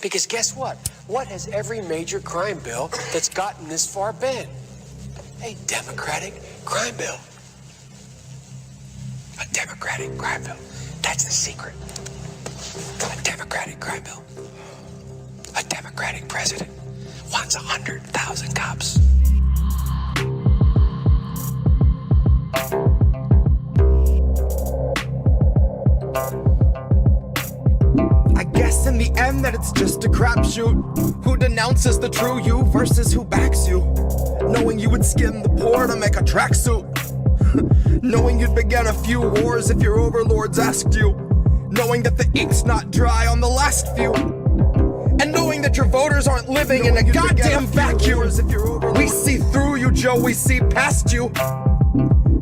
Because guess what? What has every major crime bill that's gotten this far been? A Democratic crime bill. A Democratic crime bill. That's the secret. A Democratic crime bill. A Democratic president wants 100,000 cops. I guess in the end that it's just a crapshoot. Who denounces the true you versus who backs you? Knowing you would skim the poor to make a tracksuit. Knowing you'd begin a few wars if your overlords asked you. Knowing that the ink's not dry on the last few. And knowing that your voters aren't living in a goddamn vacuum. We see through you, Joe, we see past you.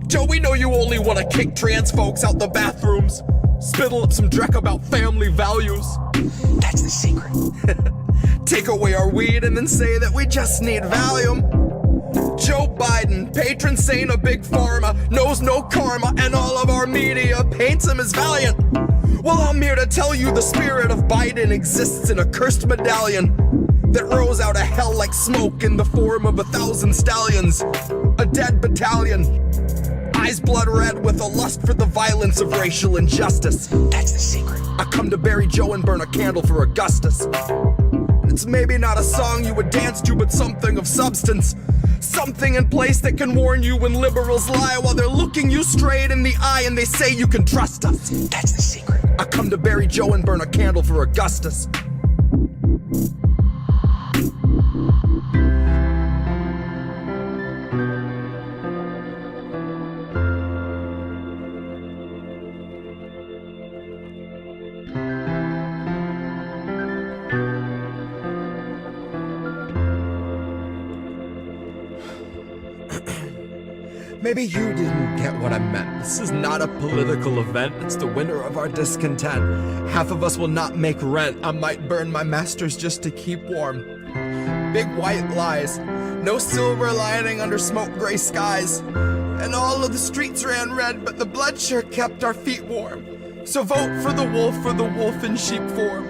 Joe, we know you only want to kick trans folks out the bathrooms. Spittle up some dreck about family values. That's the secret. Take away our weed and then say that we just need Valium. Joe Biden, patron saint of Big Pharma, knows no karma, and all of our media paints him as valiant. Well, I'm here to tell you the spirit of Biden exists in a cursed medallion that rose out of hell like smoke in the form of 1,000 stallions. A dead battalion. Eyes blood red with a lust for the violence of racial injustice. That's the secret. I come to bury Joe and burn a candle for Augustus. It's maybe not a song you would dance to, but something of substance. Something in place that can warn you when liberals lie while they're looking you straight in the eye and they say you can trust us. That's the secret. I come to bury Joe and burn a candle for Augustus. Maybe you didn't get what I meant. This is not a political event. It's the winter of our discontent. Half of us will not make rent. I might burn my masters just to keep warm. Big white lies. No silver lining under smoke gray skies. And all of the streets ran red, but the blood sure kept our feet warm. So vote for the wolf in sheep form.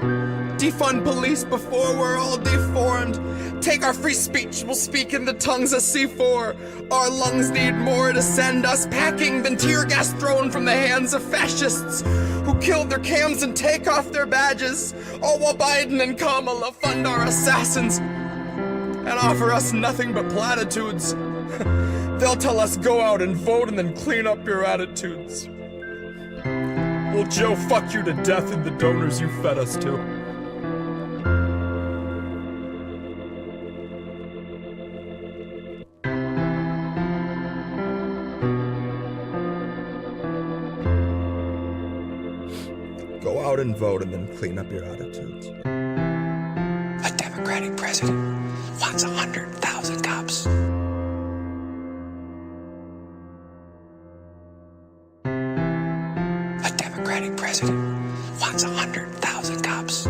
Defund police before we're all deformed. Take our free speech, we'll speak in the tongues of C4. Our lungs need more to send us packing than tear gas thrown from the hands of fascists who killed their cams and take off their badges, all while Biden and Kamala fund our assassins and offer us nothing but platitudes. They'll tell us go out and vote and then clean up your attitudes. Well, Joe, fuck you to death and the donors you fed us to. Go out and vote and then clean up your attitudes. A Democratic president wants 100,000 cops. A Democratic president wants 100,000 cops.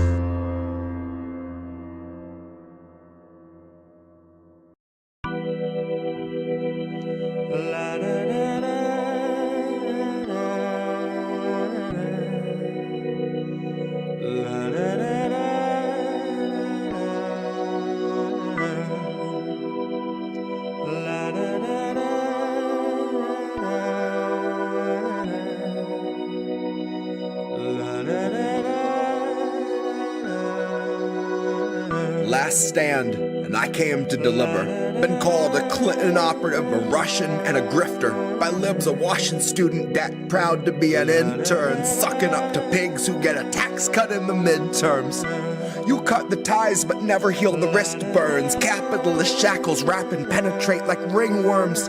Last stand, and I came to deliver. Been called a Clinton operative, a Russian, and a grifter. By libs, a Washington student debt, proud to be an intern, sucking up to pigs who get a tax cut in the midterms. You cut the ties but never heal the wrist burns. Capitalist shackles wrap and penetrate like ringworms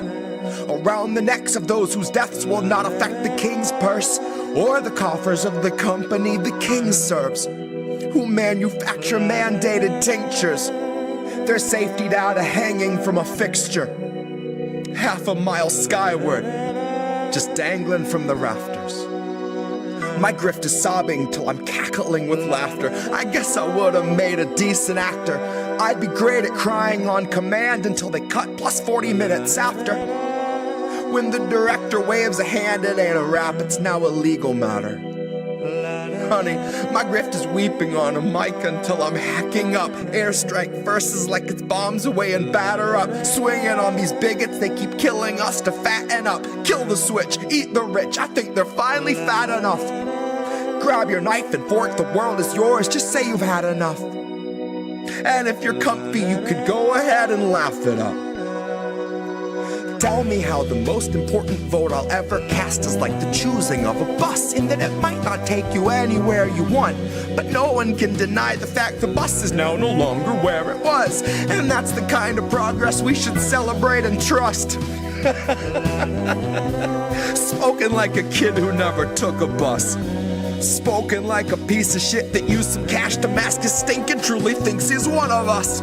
around the necks of those whose deaths will not affect the king's purse or the coffers of the company the king serves, who manufacture mandated tinctures. Their safety data hanging from a fixture, half a mile skyward, just dangling from the rafters. My grift is sobbing till I'm cackling with laughter. I guess I would have made a decent actor. I'd be great at crying on command until they cut plus 40 minutes after. When the director waves a hand, it ain't a rap, it's now a legal matter. honey. My grift is weeping on a mic until I'm hacking up. Airstrike verses like it's bombs away and batter up. Swinging on these bigots, they keep killing us to fatten up. Kill the switch, eat the rich, I think they're finally fat enough. Grab your knife and fork, the world is yours, just say you've had enough. And if you're comfy, you could go ahead and laugh it up. Tell me how the most important vote I'll ever cast is like the choosing of a bus, in that it might not take you anywhere you want, but no one can deny the fact the bus is now no longer where it was. And that's the kind of progress we should celebrate and trust. Spoken like a kid who never took a bus. Spoken like a piece of shit that used some cash to mask his stink and truly thinks he's one of us.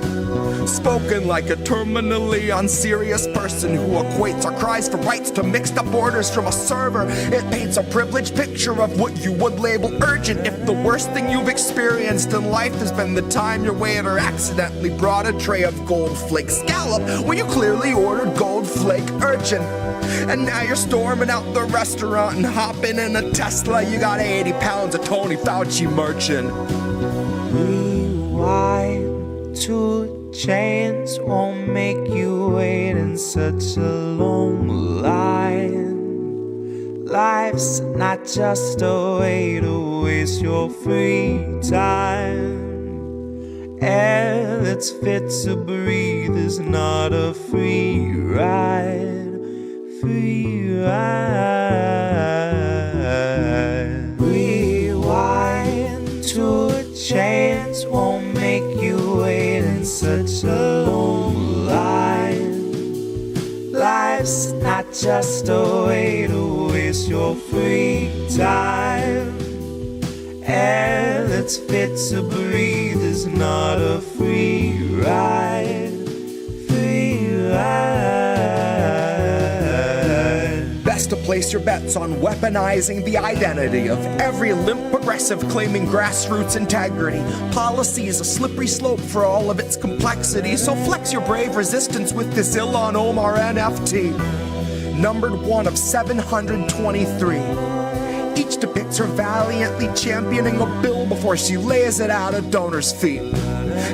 Spoken like a terminally unserious person who equates our cries for rights to mixed up orders from a server. It paints a privileged picture of what you would label urgent if the worst thing you've experienced in life has been the time your waiter accidentally brought a tray of gold flake scallop when you clearly ordered gold flake urchin. And now you're storming out the restaurant and hopping in a Tesla. You got 80 pounds of Tony Fauci merchant. Rewind 2 chains won't make you wait in such a long line. Life's not just a way to waste your free time. Air that's fit to breathe is not a free ride. Free ride. Rewind 2 chains won't make you wait in such a long line. Life's not just a way to waste your free time. Air that's fit to breathe is not a free ride. Free ride. Best to place your bets on weaponizing the identity of every limp progressive claiming grassroots integrity. Policy is a slippery slope for all of its complexity, so flex your brave resistance with this Ilhan Omar NFT. Numbered 1 of 723. Each depicts her valiantly championing a bill before she lays it at a donor's feet.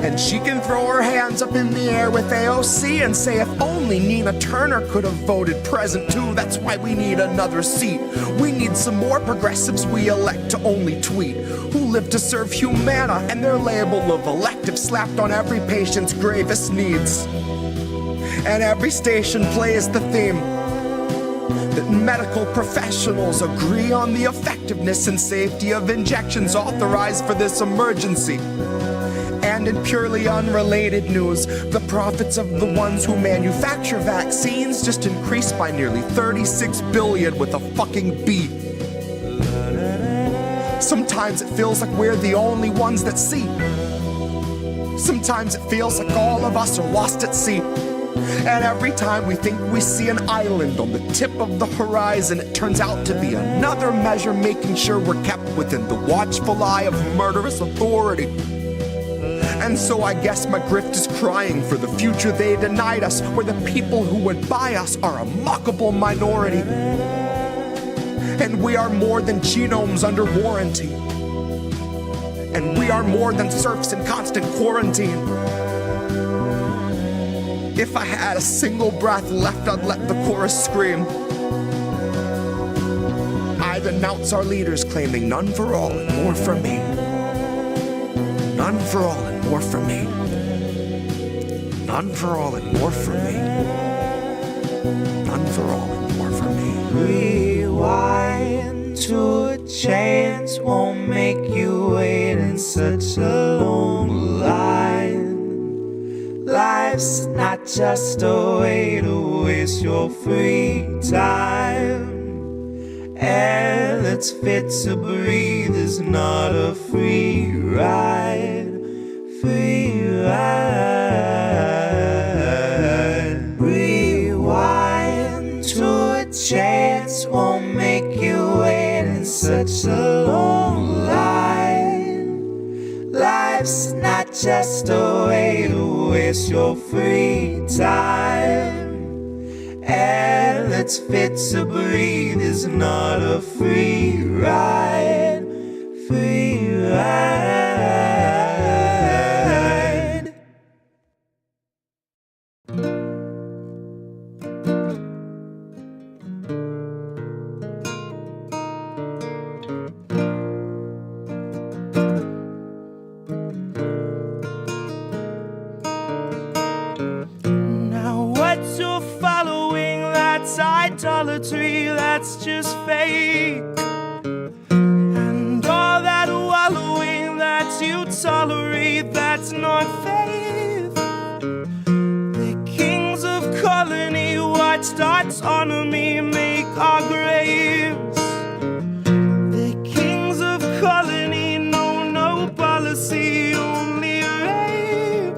And she can throw her hands up in the air with AOC and say if only Nina Turner could have voted present too, that's why we need another seat. We need some more progressives we elect to only tweet, who live to serve humana and their label of elective slapped on every patient's gravest needs. And every station plays the theme that medical professionals agree on the effectiveness and safety of injections authorized for this emergency. And in purely unrelated news, the profits of the ones who manufacture vaccines just increased by nearly 36 billion with a fucking B. Sometimes it feels like we're the only ones that see. Sometimes it feels like all of us are lost at sea. And every time we think we see an island on the tip of the horizon, it turns out to be another measure making sure we're kept within the watchful eye of murderous authority. And so I guess my grift is crying for the future they denied us, where the people who would buy us are a mockable minority. And we are more than genomes under warranty. And we are more than serfs in constant quarantine. If I had a single breath left, I'd let the chorus scream. I'd announce our leaders claiming none for all and more for me. None for all and more for me. None for all and more for me. None for all and more for me. Rewind 2 chains won't make you wait in such a long line. Life's not just a way to waste your free time. Air that's fit to breathe is not a free ride. Free ride. Rewind 2 chains won't make you wait in such a long line. Life's not just a way to waste your free time. Air that's fit to breathe is not a free ride. Free ride. Now what you're following, that's idolatry, that's just fake. And all that wallowing that you tolerate, that's not faith. The kings of colony watched autonomy make our graves. The kings of colony know no policy, only rape.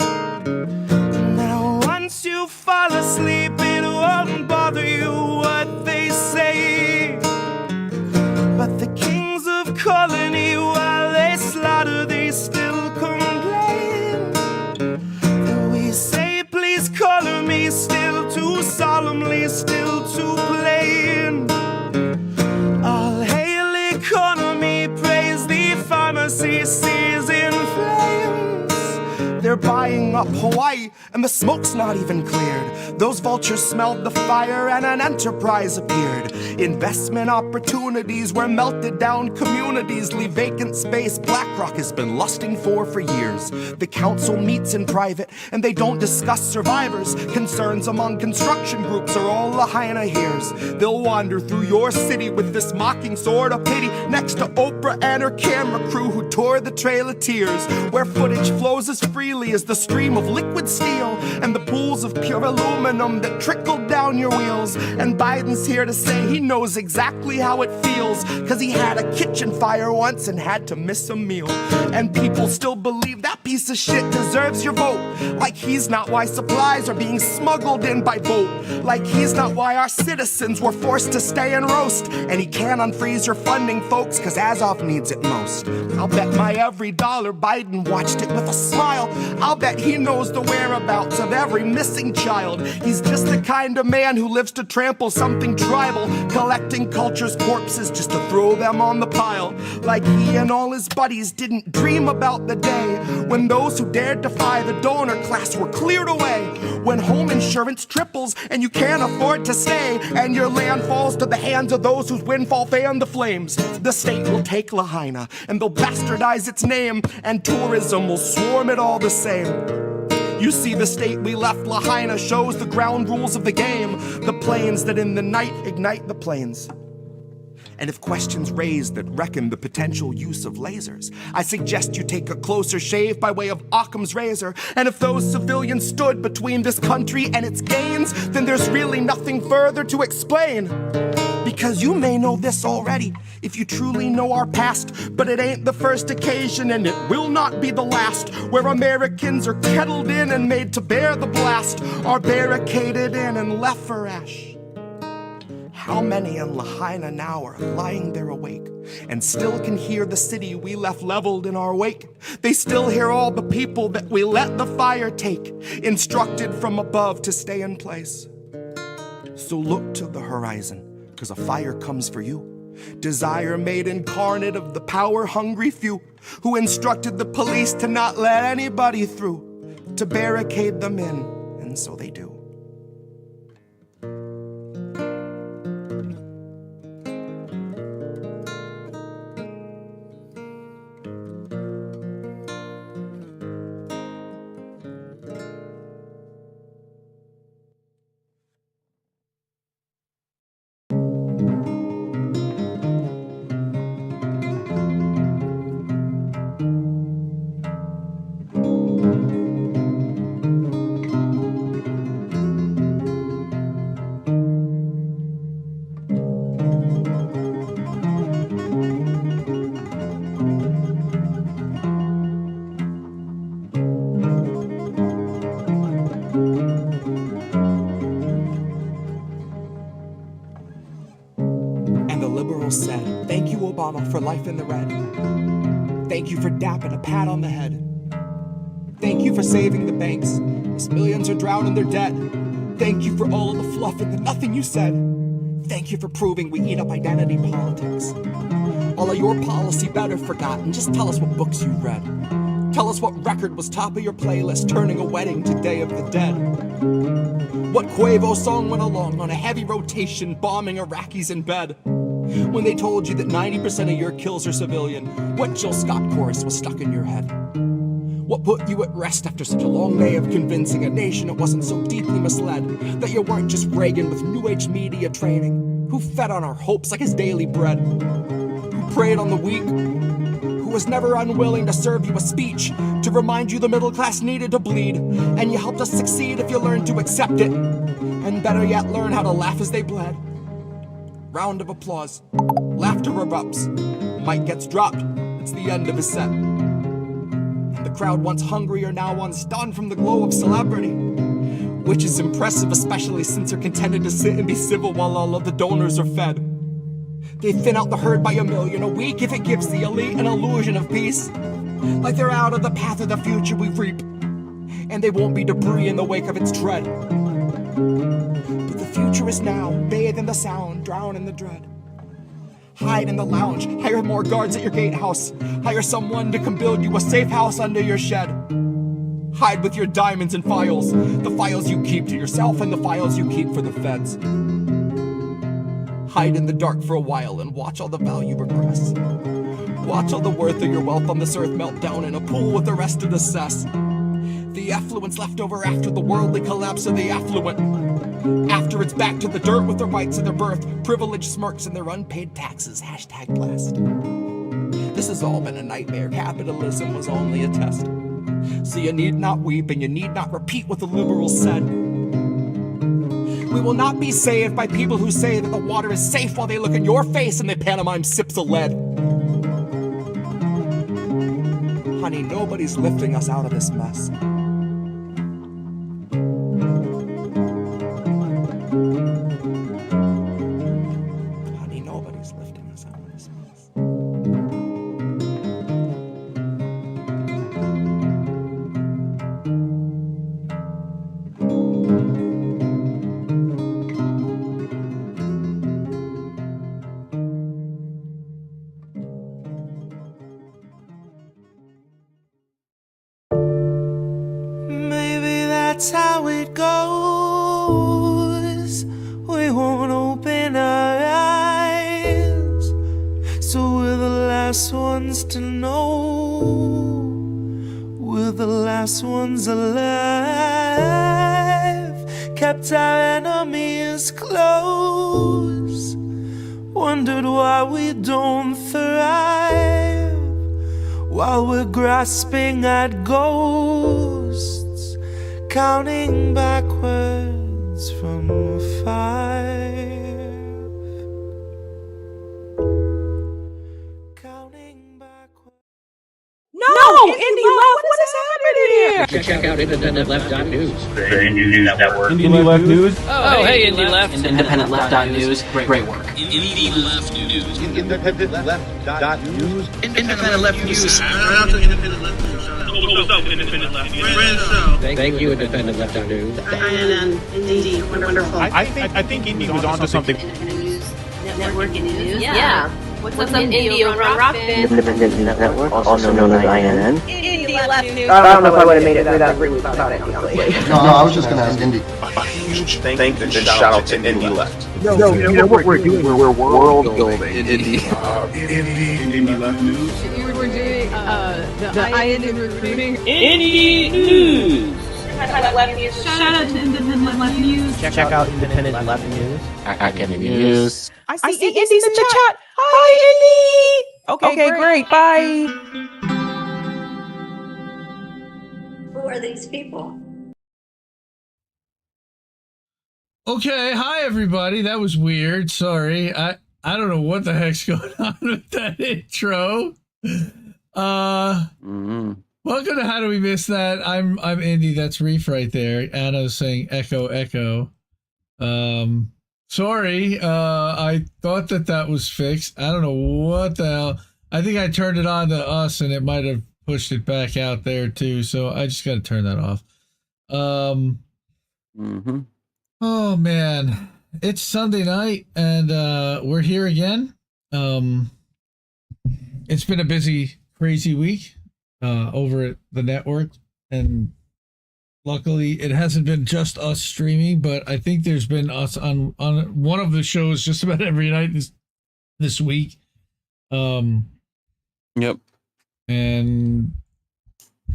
Now once you fall asleep, it won't bother you what they say. But the kings of colony, while they slaughter, they still complain. Though we say, please color me, still too solemnly, still too plain. All hail economy, praise the pharmacy, seas in flames. They're buying up Hawaii, and the smoke's not even cleared. Those vultures smelled the fire, and an enterprise appeared. Investment opportunities where melted down communities leave vacant space BlackRock has been lusting for years. The council meets in private, and they don't discuss survivors. Concerns among construction groups are all Lahaina hears. They'll wander through your city with this mocking sword of pity, next to Oprah and her camera crew who tore the Trail of Tears, where footage flows as freely as the stream of liquid steel and the pools of pure aluminum that trickle down your wheels. And Biden's here to say he knows exactly how it feels, cause he had a kitchen fire once and had to miss a meal. And people still believe that piece of shit deserves your vote, like he's not why supplies are being smuggled in by boat, like he's not why our citizens were forced to stay and roast. And he can't unfreeze your funding, folks, cause Azov needs it most. I'll bet my every dollar Biden watched it with a smile. I'll bet he knows the whereabouts of every missing child. He's just the kind of man who lives to trample something tribal, collecting culture's corpses just to throw them on the pile. Like he and all his buddies didn't dream about the day when those who dared defy the donor class were cleared away. When home insurance triples and you can't afford to stay, and your land falls to the hands of those whose windfall fan the flames. The state will take Lahaina and they'll bastardize its name, and tourism will swarm it all the same. You see, the state we left Lahaina shows the ground rules of the game, the planes that in the night ignite the planes. And if questions raised that reckon the potential use of lasers, I suggest you take a closer shave by way of Occam's razor. And if those civilians stood between this country and its gains, then there's really nothing further to explain. Because you may know this already, if you truly know our past, but it ain't the first occasion and it will not be the last, where Americans are kettled in and made to bear the blast, are barricaded in and left for ash. How many in Lahaina now are lying there awake and still can hear the city we left leveled in our wake? They still hear all the people that we let the fire take, instructed from above to stay in place. So look to the horizon, 'cause a fire comes for you. Desire made incarnate of the power-hungry few, who instructed the police to not let anybody through, to barricade them in, and so they do. Said, thank you, Obama, for life in the red. Thank you for dapping a pat on the head. Thank you for saving the banks as millions are drowning in their debt. Thank you for all of the fluff and the nothing you said. Thank you for proving we eat up identity politics. All of your policy better forgotten. Just tell us what books you read. Tell us what record was top of your playlist, turning a wedding to Day of the Dead. What Quavo song went along on a heavy rotation, bombing Iraqis in bed. When they told you that 90% of your kills are civilian, what Jill Scott chorus was stuck in your head? What put you at rest after such a long day of convincing a nation it wasn't so deeply misled, that you weren't just Reagan with New Age media training, who fed on our hopes like his daily bread, who preyed on the weak, who was never unwilling to serve you a speech to remind you the middle class needed to bleed, and you helped us succeed if you learned to accept it, and better yet, learn how to laugh as they bled. Round of applause. Laughter erupts. Mike gets dropped. It's the end of his set. And the crowd, once hungry, are now unstunned from the glow of celebrity, which is impressive, especially since they're contented to sit and be civil while all of the donors are fed. They thin out the herd by 1 million a week if it gives the elite an illusion of peace. Like they're out of the path of the future we reap, and they won't be debris in the wake of its tread. But the future is now, bathe in the sound, drown in the dread. Hide in the lounge, hire more guards at your gatehouse, hire someone to come build you a safe house under your shed. Hide with your diamonds and files, the files you keep to yourself and the files you keep for the feds. Hide in the dark for a while and watch all the value regress. Watch all the worth of your wealth on this earth melt down in a pool with the rest of the cess. The affluence left over after the worldly collapse of the affluent. After it's back to the dirt with the rights of their birth, privileged smirks and their unpaid taxes, #blast. This has all been a nightmare, capitalism was only a test. So you need not weep and you need not repeat what the liberals said. We will not be saved by people who say that the water is safe while they look in your face and they pantomime sips of lead. Honey, nobody's lifting us out of this mess. Honey, nobody's lifting us out of this mess. That's how it goes. We won't open our eyes, so we're the last ones to know. We're the last ones alive. Kept our enemies close. Wondered why we don't thrive while we're grasping at ghosts. Counting backwards from 5. Counting backwards. No! Indy Left! What is happening here? Check out IndependentLeft.news. The Indie News Network. Indie Left News? Oh, hey, Indie Left. IndependentLeft.news. Great work. Indie Left News. IndependentLeft.news. Independent Left News. Shout out to Independent Left News. What's up, Independent Left News? Thank you, IndependentLeft.news. INN, indeed, wonderful. I think Indie was onto something. Independent News Network and News? Yeah. What's up, Indie over on Rockfin? Independent Network, also known as INN. Indie Left News. I don't know if I would have made it without 3 weeks without it, honestly. No, I was just going to ask Indie. A huge thank and shout out to Indie Left. No, you know what we're doing? We're world building. Indie Left News. We were doing the INN recruiting. Indie News. Independent Left News. Shout out to Independent Left News. Check out Independent Left News. Academy News. I see Indy's in the chat. Hi, Indy! Okay, great. Bye. Who are these people? Okay, hi everybody. That was weird. Sorry. I don't know what the heck's going on with that intro. Welcome to How Do We Miss That? I'm Indy. That's Reef right there. Anna's saying echo echo. Sorry. I thought that was fixed. I don't know what the hell. I think I turned it on to us and it might have pushed it back out there too. So I just got to turn that off. Oh man. it's Sunday night, and we're here again. It's been a busy, crazy week over at the network, and luckily it hasn't been just us streaming, but I think there's been us on one of the shows just about every night this week. Yep. And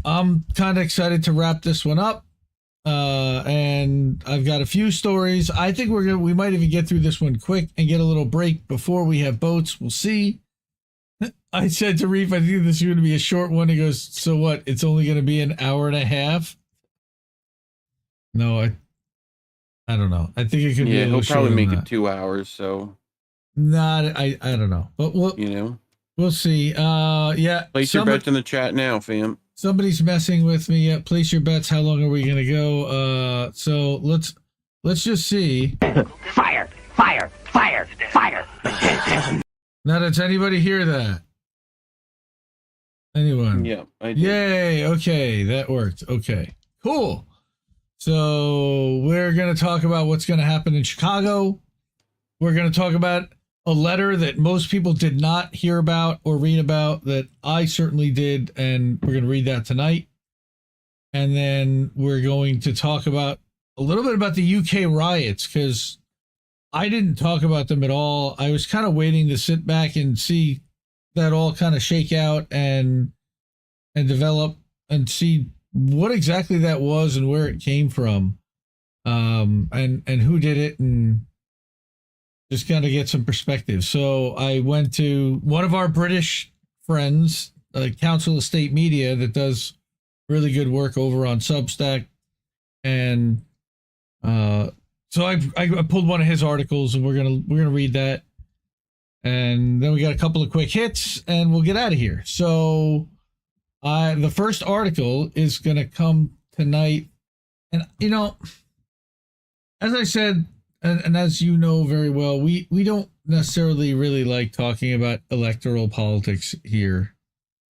I'm kind of excited to wrap this one up. And I've got a few stories. I think we might even get through this one quick and get a little break before we have boats. We'll see. I said to Reef, I think this is going to be a short one. He goes, so what? It's only going to be an hour and a half? No, I don't know. I think it could be a little he'll probably shorter make than it that. 2 hours, so. I don't know. But we'll see. Yeah. Place your bets in the chat now, fam. Somebody's messing with me. Yeah, place your bets. How long are we gonna go? So let's just see. Fire! Fire! Fire! Fire! Now, does anybody hear that? Anyone? Yeah, I do. Yay! Okay, that worked. Okay, cool. So we're gonna talk about what's gonna happen in Chicago. We're gonna talk about a letter that most people did not hear about or read about that I certainly did, and we're going to read that tonight. And then we're going to talk about a little bit about the UK riots, because I didn't talk about them at all. I was kind of waiting to sit back and see that all kind of shake out and develop and see what exactly that was and where it came from, and who did it, and just kind of get some perspective. So I went to one of our British friends, Council of State Media, that does really good work over on Substack. And so I pulled one of his articles, and we're gonna read that. And then we got a couple of quick hits, and we'll get out of here. So the first article is gonna come tonight. And, as I said, and as you know very well, we don't necessarily really like talking about electoral politics here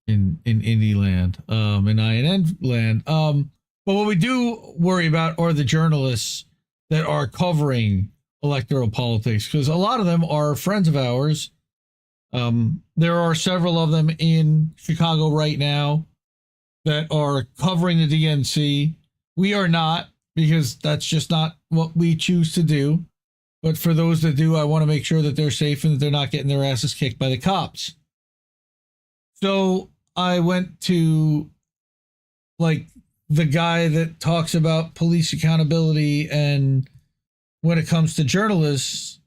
in indie land, in INN land. But what we do worry about are the journalists that are covering electoral politics, because a lot of them are friends of ours. There are several of them in Chicago right now that are covering the DNC. We are not, because that's just not what we choose to do. But for those that do, I want to make sure that they're safe and that they're not getting their asses kicked by the cops. So I went to, the guy that talks about police accountability and when it comes to journalists,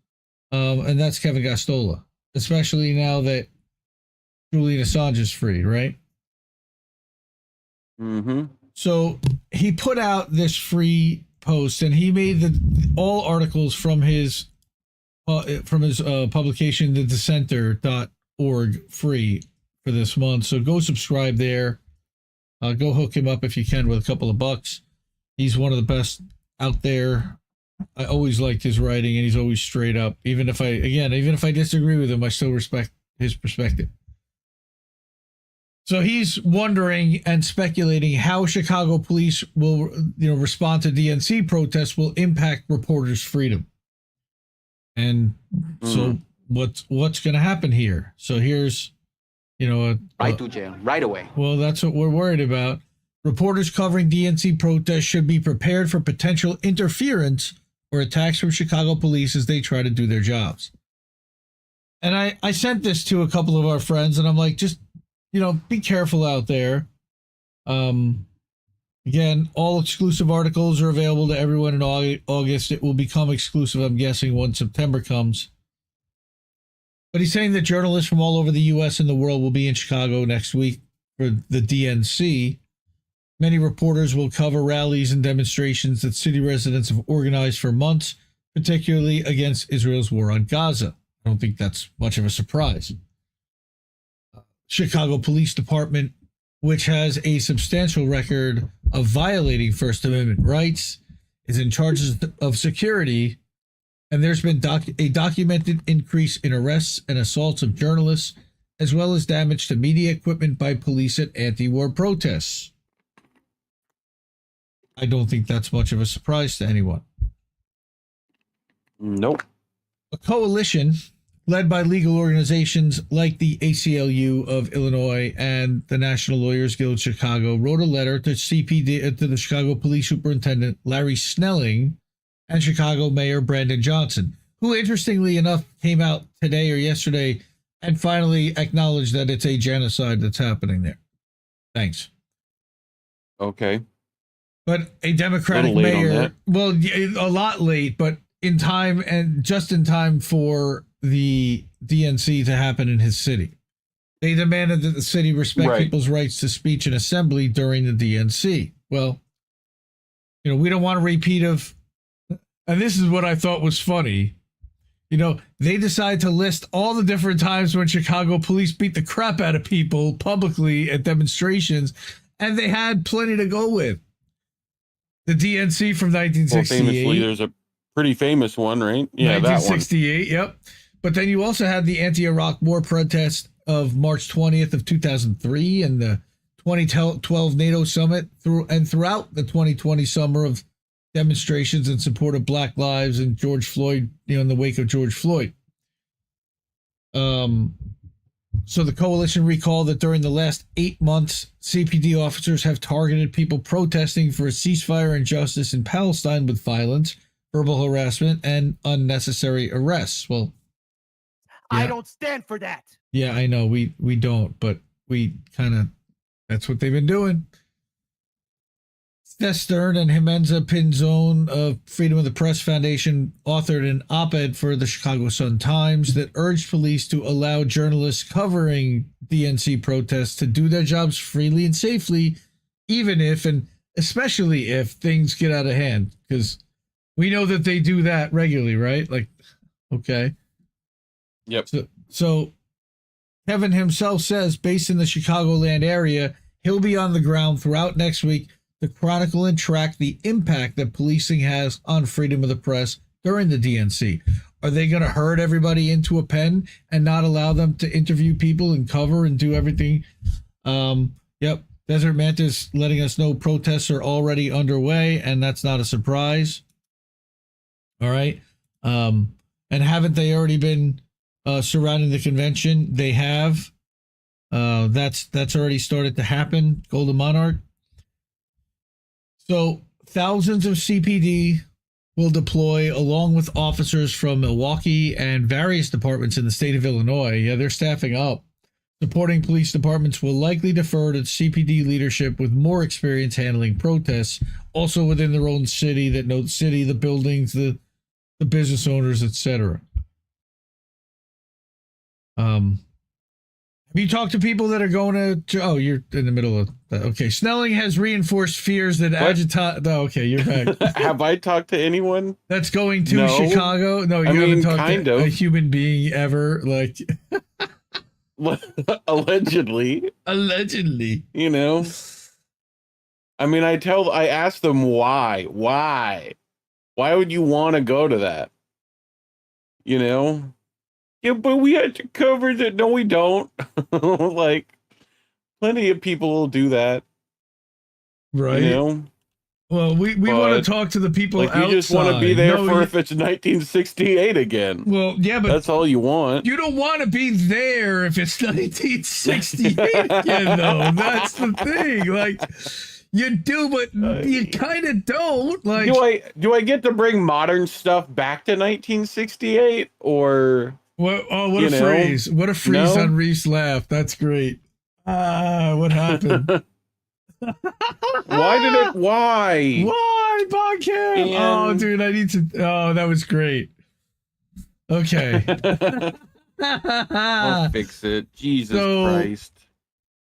and that's Kevin Gosztola, especially now that Julian Assange is free, right? Mm-hmm. So he put out this free post, and he made all articles from his publication, the Dissenter.org, free for this month. So go subscribe there. Go hook him up if you can with a couple of bucks. He's one of the best out there. I always liked his writing, and he's always straight up. Even if I disagree with him, I still respect his perspective. So he's wondering and speculating how Chicago police will, respond to DNC protests will impact reporters' freedom. And so what's going to happen here? So here's, right to jail, right away. Well, that's what we're worried about. Reporters covering DNC protests should be prepared for potential interference or attacks from Chicago police as they try to do their jobs. And I sent this to a couple of our friends, and I'm like, just, be careful out there. Again, all exclusive articles are available to everyone in August. It will become exclusive, I'm guessing, once September comes. But he's saying that journalists from all over the U.S. and the world will be in Chicago next week for the DNC. Many reporters will cover rallies and demonstrations that city residents have organized for months, particularly against Israel's war on Gaza. I don't think that's much of a surprise. Chicago Police Department, which has a substantial record of violating First Amendment rights, is in charge of security, and there's been a documented increase in arrests and assaults of journalists, as well as damage to media equipment by police at anti-war protests. I don't think that's much of a surprise to anyone. Nope. A coalition led by legal organizations like the ACLU of Illinois and the National Lawyers Guild of Chicago wrote a letter to to the Chicago Police Superintendent Larry Snelling and Chicago Mayor Brandon Johnson, who interestingly enough came out today or yesterday and finally acknowledged that it's a genocide that's happening there. Thanks. Okay. But a Democratic mayor, well, a lot late, but in time and just in time for the DNC to happen in his city. They demanded that the city respect people's rights to speech and assembly during the DNC. Well, we don't want a repeat of, and this is what I thought was funny. They decide to list all the different times when Chicago police beat the crap out of people publicly at demonstrations, and they had plenty to go with. The DNC from 1968. Well, famously, there's a pretty famous one, right? Yeah, 1968, yep. But then you also had the anti-Iraq war protest of March 20th of 2003 and the 2012 NATO summit throughout the 2020 summer of demonstrations in support of Black lives and George Floyd, in the wake of George Floyd. So the coalition recalled that during the last 8 months, CPD officers have targeted people protesting for a ceasefire and justice in Palestine with violence, verbal harassment, and unnecessary arrests. Well, yeah. I don't stand for that. Yeah, I know we don't, but we kind of, that's what they've been doing. Seth Stern and Jimenza Pinzon of Freedom of the Press Foundation authored an op-ed for the Chicago Sun-Times that urged police to allow journalists covering DNC protests to do their jobs freely and safely, even if, and especially if, things get out of hand. Because we know that they do that regularly, right? Like, okay. Yep. So Kevin himself says, based in the Chicagoland area, he'll be on the ground throughout next week to chronicle and track the impact that policing has on freedom of the press during the DNC. Are they going to herd everybody into a pen and not allow them to interview people and cover and do everything? Yep. Desert Mantis letting us know protests are already underway, and that's not a surprise. All right. And haven't they already been surrounding the convention? They have. That's already started to happen. Golden Monarch. So thousands of CPD will deploy along with officers from Milwaukee and various departments in the state of Illinois. Yeah, they're staffing up. Supporting police departments will likely defer to CPD leadership with more experience handling protests, also within their own city that know the city, the buildings, the business owners, etc. Have you talked to people that are going to oh, you're in the middle of that. Okay. Snelling has reinforced fears that agita. Oh, okay, you're back. Have I talked to anyone that's going to Chicago? No, you haven't talked to a human being ever. Like, allegedly. Allegedly. I mean, I asked them why. Why would you want to go to that? Yeah, but we had to cover that. No, we don't. Like, plenty of people will do that. Right. Well, we want to talk to the people outside. You just want to be there if it's 1968 again. Well, yeah, but that's all you want. You don't want to be there if it's 1968 again, though. That's the thing. Like, you do, but you kind of don't. Like, do I get to bring modern stuff back to 1968 or? What a phrase. What a freeze on Reese laugh. That's great. What happened? Why? Why, Bobcat? Oh, dude, I need to. Oh, that was great. Okay. I'll fix it. Jesus Christ.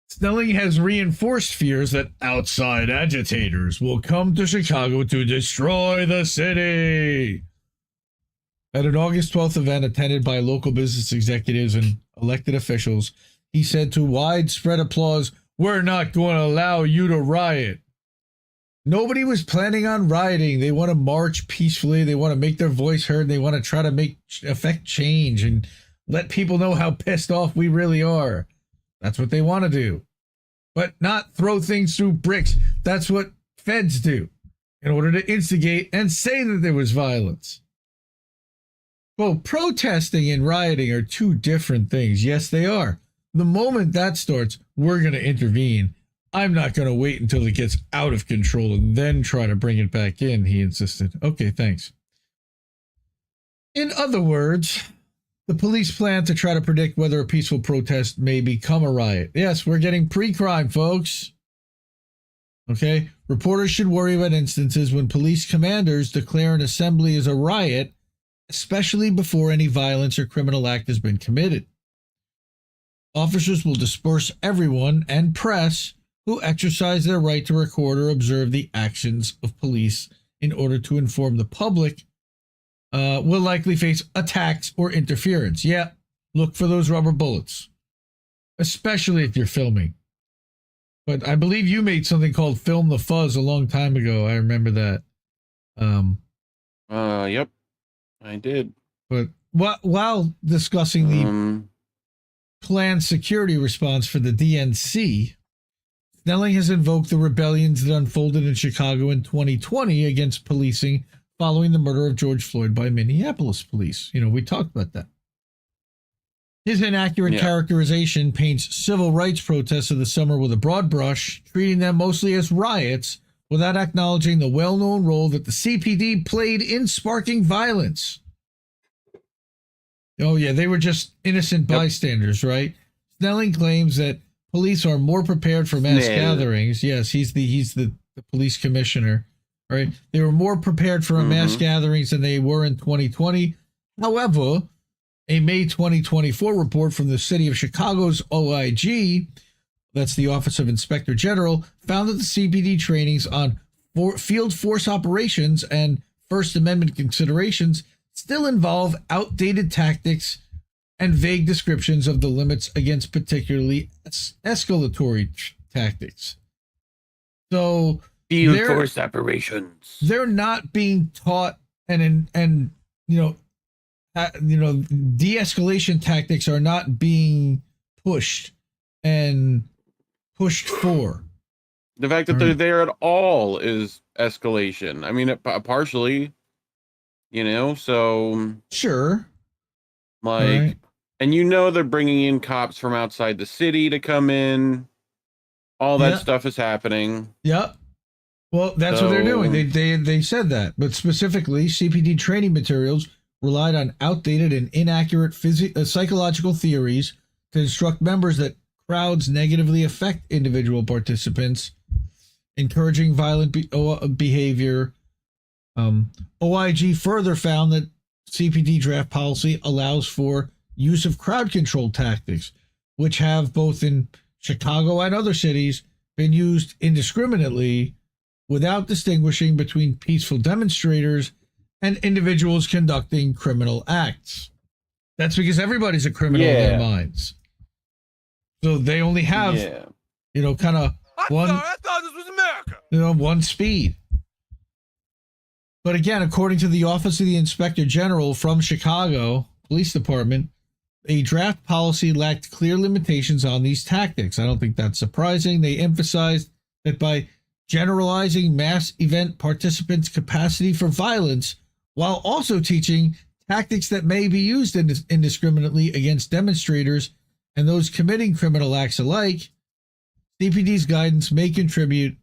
Snelling has reinforced fears that outside agitators will come to Chicago to destroy the city. At an August 12th event attended by local business executives and elected officials, he said to widespread applause, "We're not going to allow you to riot." Nobody was planning on rioting. They want to march peacefully. They want to make their voice heard. They want to try to affect change and let people know how pissed off we really are. That's what they want to do. But not throw things through bricks. That's what feds do in order to instigate and say that there was violence. Well, protesting and rioting are two different things. Yes, they are. The moment that starts, we're going to intervene. I'm not going to wait until it gets out of control and then try to bring it back in, he insisted. Okay, thanks. In other words, the police plan to try to predict whether a peaceful protest may become a riot. Yes, we're getting pre-crime, folks. Okay? Reporters should worry about instances when police commanders declare an assembly as a riot, especially before any violence or criminal act has been committed. Officers will disperse everyone and press who exercise their right to record or observe the actions of police in order to inform the public will likely face attacks or interference. Yeah, look for those rubber bullets, especially if you're filming. But I believe you made something called Film the Fuzz a long time ago. I remember that. Yep, I did. But while discussing the planned security response for the DNC, Snelling has invoked the rebellions that unfolded in Chicago in 2020 against policing following the murder of George Floyd by Minneapolis police. You know, we talked about that. His inaccurate characterization paints civil rights protests of the summer with a broad brush, treating them mostly as riots without acknowledging the well-known role that the CPD played in sparking violence. Oh, yeah, they were just innocent bystanders, right? Snelling claims that police are more prepared for mass gatherings. Yes, he's the police commissioner, right? They were more prepared for mass gatherings than they were in 2020. However, a May 2024 report from the city of Chicago's OIG, that's the Office of Inspector General, found that the CPD trainings on field force operations and First Amendment considerations still involve outdated tactics and vague descriptions of the limits against particularly escalatory tactics. So field force operations, they're not being taught, and de-escalation tactics are not being pushed for. The fact that they're there at all is escalation. I mean, partially, so sure, like, and they're bringing in cops from outside the city to come in. All that stuff is happening. Yep. Well, that's what they're doing. They said that, but specifically, CPD training materials relied on outdated and inaccurate psychological theories to instruct members that crowds negatively affect individual participants, encouraging violent behavior. OIG further found that CPD draft policy allows for use of crowd control tactics, which have both in Chicago and other cities been used indiscriminately without distinguishing between peaceful demonstrators and individuals conducting criminal acts. That's because everybody's a criminal in their minds. So they only have, kind of one. I thought this was America. One speed. But again, according to the Office of the Inspector General from Chicago Police Department, a draft policy lacked clear limitations on these tactics. I don't think that's surprising. They emphasized that by generalizing mass event participants' capacity for violence, while also teaching tactics that may be used indiscriminately against demonstrators and those committing criminal acts alike, CPD's guidance may contribute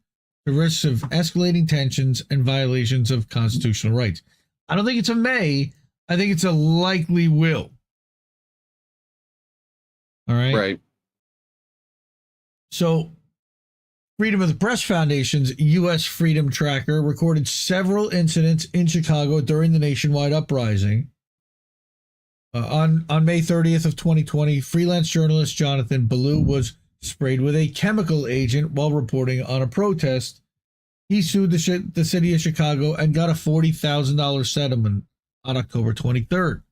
to risks of escalating tensions and violations of constitutional rights. I don't think it's a may. I think it's a likely will. All right? Right. So, Freedom of the Press Foundation's U.S. Freedom Tracker recorded several incidents in Chicago during the nationwide uprising. On May 30th of 2020, freelance journalist Jonathan Ballou was sprayed with a chemical agent while reporting on a protest. He sued the city of Chicago and got a $40,000 settlement on October 23rd.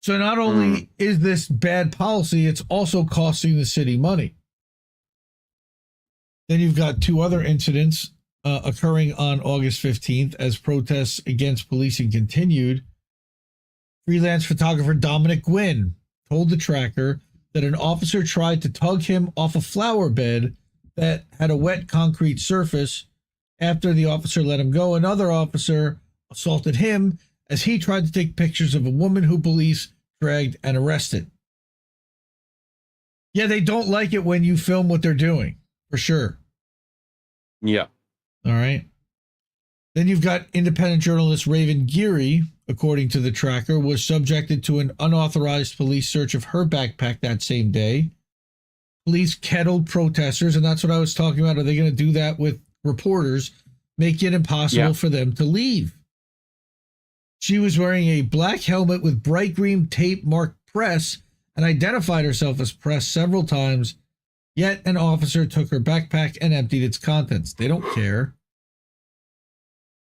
So not only is this bad policy, it's also costing the city money. Then you've got two other incidents occurring on August 15th as protests against policing continued. Freelance photographer Dominic Gwynn told the Tracker that an officer tried to tug him off a flower bed that had a wet concrete surface. After the officer let him go, another officer assaulted him as he tried to take pictures of a woman who police dragged and arrested. Yeah, they don't like it when you film what they're doing, for sure. Yeah. All right. Then you've got independent journalist Raven Geary, according to the tracker, was subjected to an unauthorized police search of her backpack that same day. Police kettled protesters, and that's what I was talking about. Are they going to do that with reporters, make it impossible for them to leave? She was wearing a black helmet with bright green tape marked press and identified herself as press several times, yet an officer took her backpack and emptied its contents. They don't care.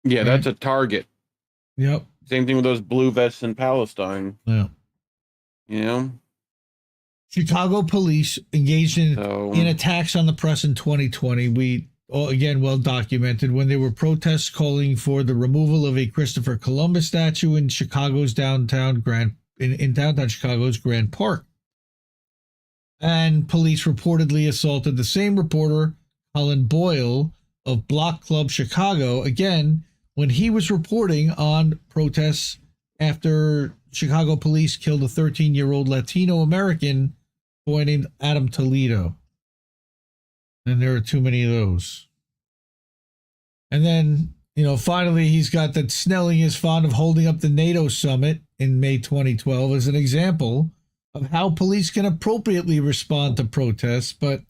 Yeah, that's a target. Yep. Same thing with those blue vests in Palestine. Yeah. You know? Chicago police engaged in attacks on the press in 2020. Again, well documented, when there were protests calling for the removal of a Christopher Columbus statue in Chicago's downtown Chicago's Grand Park. And police reportedly assaulted the same reporter, Colin Boyle, of Block Club Chicago, again, when he was reporting on protests after Chicago police killed a 13-year-old Latino American boy named Adam Toledo. And there are too many of those. And then, finally, he's got that Snelling is fond of holding up the NATO summit in May 2012 as an example of how police can appropriately respond to protests. But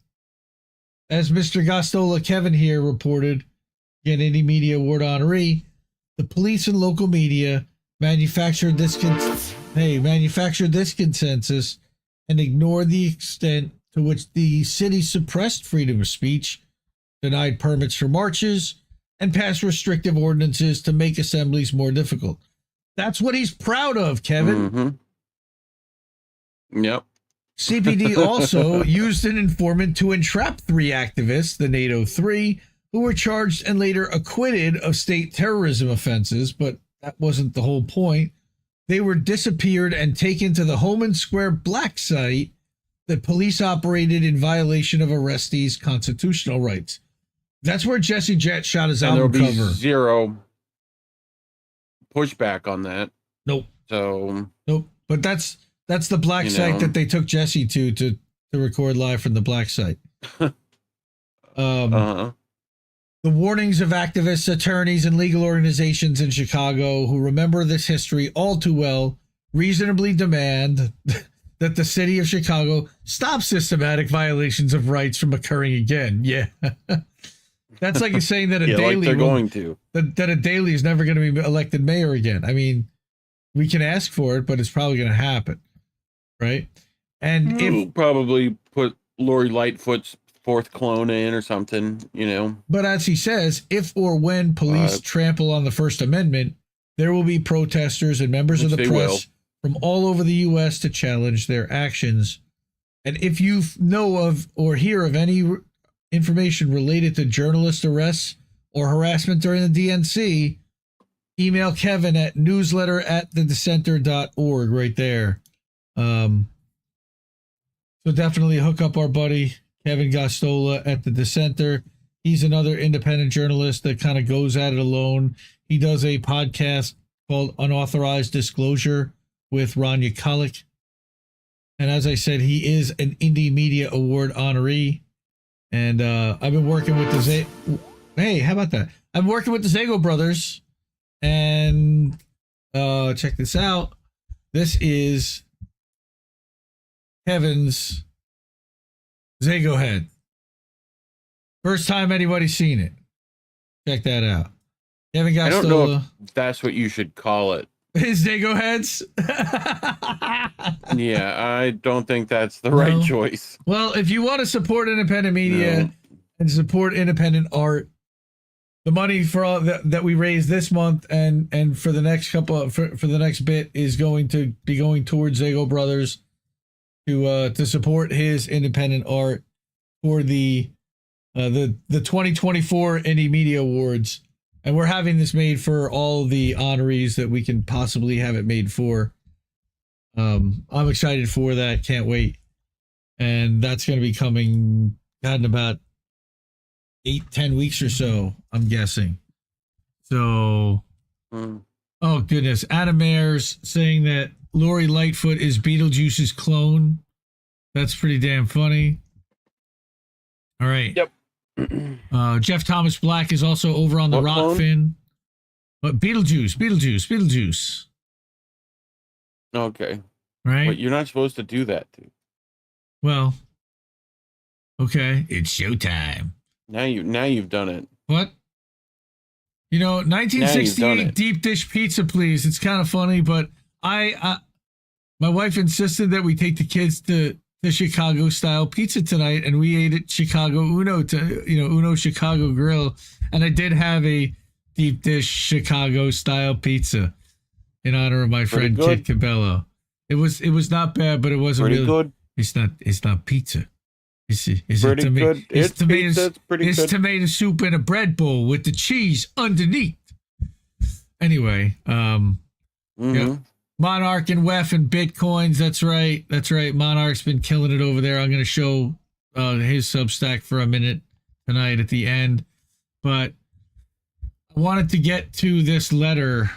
as Mr. Gosztola Kevin here reported, again, Indie Media Award honoree, the police and local media manufactured this consensus and ignored the extent to which the city suppressed freedom of speech, denied permits for marches, and passed restrictive ordinances to make assemblies more difficult. That's what he's proud of, Kevin. Mm-hmm. Yep. CPD also used an informant to entrap 3 activists, the NATO 3, who were charged and later acquitted of state terrorism offenses, but that wasn't the whole point. They were disappeared and taken to the Homan Square black site that police operated in violation of arrestees' constitutional rights. That's where Jett shot his album cover. There'll be zero pushback on that. Nope. So. Nope. But that's the black site that they took Jesse to record live from the black site. The warnings of activists, attorneys, and legal organizations in Chicago who remember this history all too well reasonably demand that the city of Chicago stop systematic violations of rights from occurring again. Yeah. That's like saying that a Daley that a Daley is never going to be elected mayor again. I mean, we can ask for it, but it's probably going to happen, right? And we'll probably put Lori Lightfoot's 4th clone in or something, But as he says, if or when police trample on the First Amendment, there will be protesters and members of the press from all over the U.S. to challenge their actions. And if you know of or hear of any information related to journalist arrests or harassment during the DNC, email Kevin at newsletter@thedissenter.org right there. So definitely hook up our buddy Kevin Gosztola at the Dissenter. He's another independent journalist that kind of goes at it alone. He does a podcast called Unauthorized Disclosure with Rania Kalik. And as I said, he is an Indie Media Award honoree. And I've been working with Hey, how about that? I've been working with the Zago brothers. And check this out. This is Kevin's Zago head. First time anybody's seen it. Check that out. Kevin Gosztola. I don't know if that's what you should call it. His Zago heads? Yeah, I don't think that's the right choice. Well, if you want to support independent media and support independent art, the money for all that we raise this month and for the next couple for the next bit is going to be going towards Zago Brothers to support his independent art for the 2024 Indie Media Awards. And we're having this made for all the honorees that we can possibly have it made for. I'm excited for that. Can't wait. And that's going to be coming in about 8-10 weeks or so, I'm guessing. So Oh, goodness. Adam Ayers saying that Lori Lightfoot is Beetlejuice's clone. That's pretty damn funny. All right. Yep. Jeff Thomas Black is also over on the What clone? Rockfin. But Beetlejuice. Okay. Right? But you're not supposed to do that, dude. Well, okay. It's showtime. Now you've done it. What? You know, 1968 deep dish pizza, please. It's kind of funny, but my wife insisted that we take the kids to the Chicago style pizza tonight, and we ate at Chicago Uno Chicago Grill, and I did have a deep dish Chicago style pizza in honor of my friend Kit Cabello. It was not bad, but it wasn't pretty really good. It's not pizza. It's pretty good. It's pizza. It's pretty good. It's tomato soup in a bread bowl with the cheese underneath. Anyway, yeah. Monarch and WEF and Bitcoins. That's right. Monarch's been killing it over there. I'm going to show his Substack for a minute tonight at the end. But I wanted to get to this letter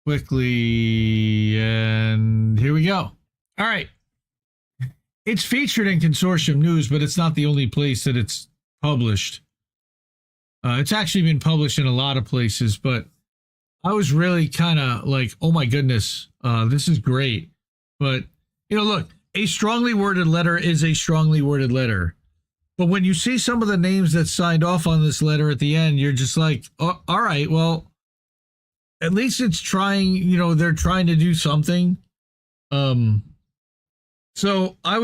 quickly. And here we go. All right. It's featured in Consortium News, but it's not the only place that it's published. It's actually been published in a lot of places, but I was really kind of like, oh my goodness, this is great. But, look, a strongly worded letter is a strongly worded letter. But when you see some of the names that signed off on this letter at the end, you're just like, oh, all right, well, at least it's trying, they're trying to do something. So I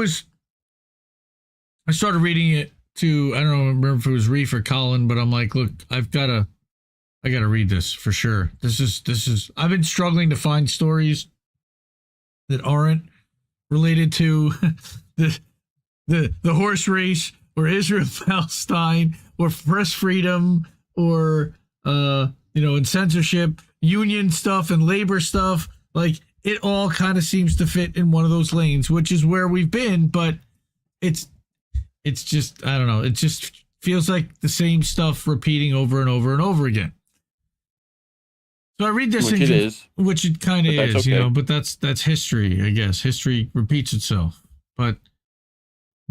started reading it to, I don't remember if it was Reef or Colin, but I'm like, look, I gotta read this for sure. This is, I've been struggling to find stories that aren't related to the horse race or Israel Palestine or press freedom or, and censorship, union stuff and labor stuff. Like, it all kind of seems to fit in one of those lanes, which is where we've been, but it's just, I don't know. It just feels like the same stuff repeating over and over and over again. So I read this, which it kind of is, okay. But that's history, I guess. History repeats itself. But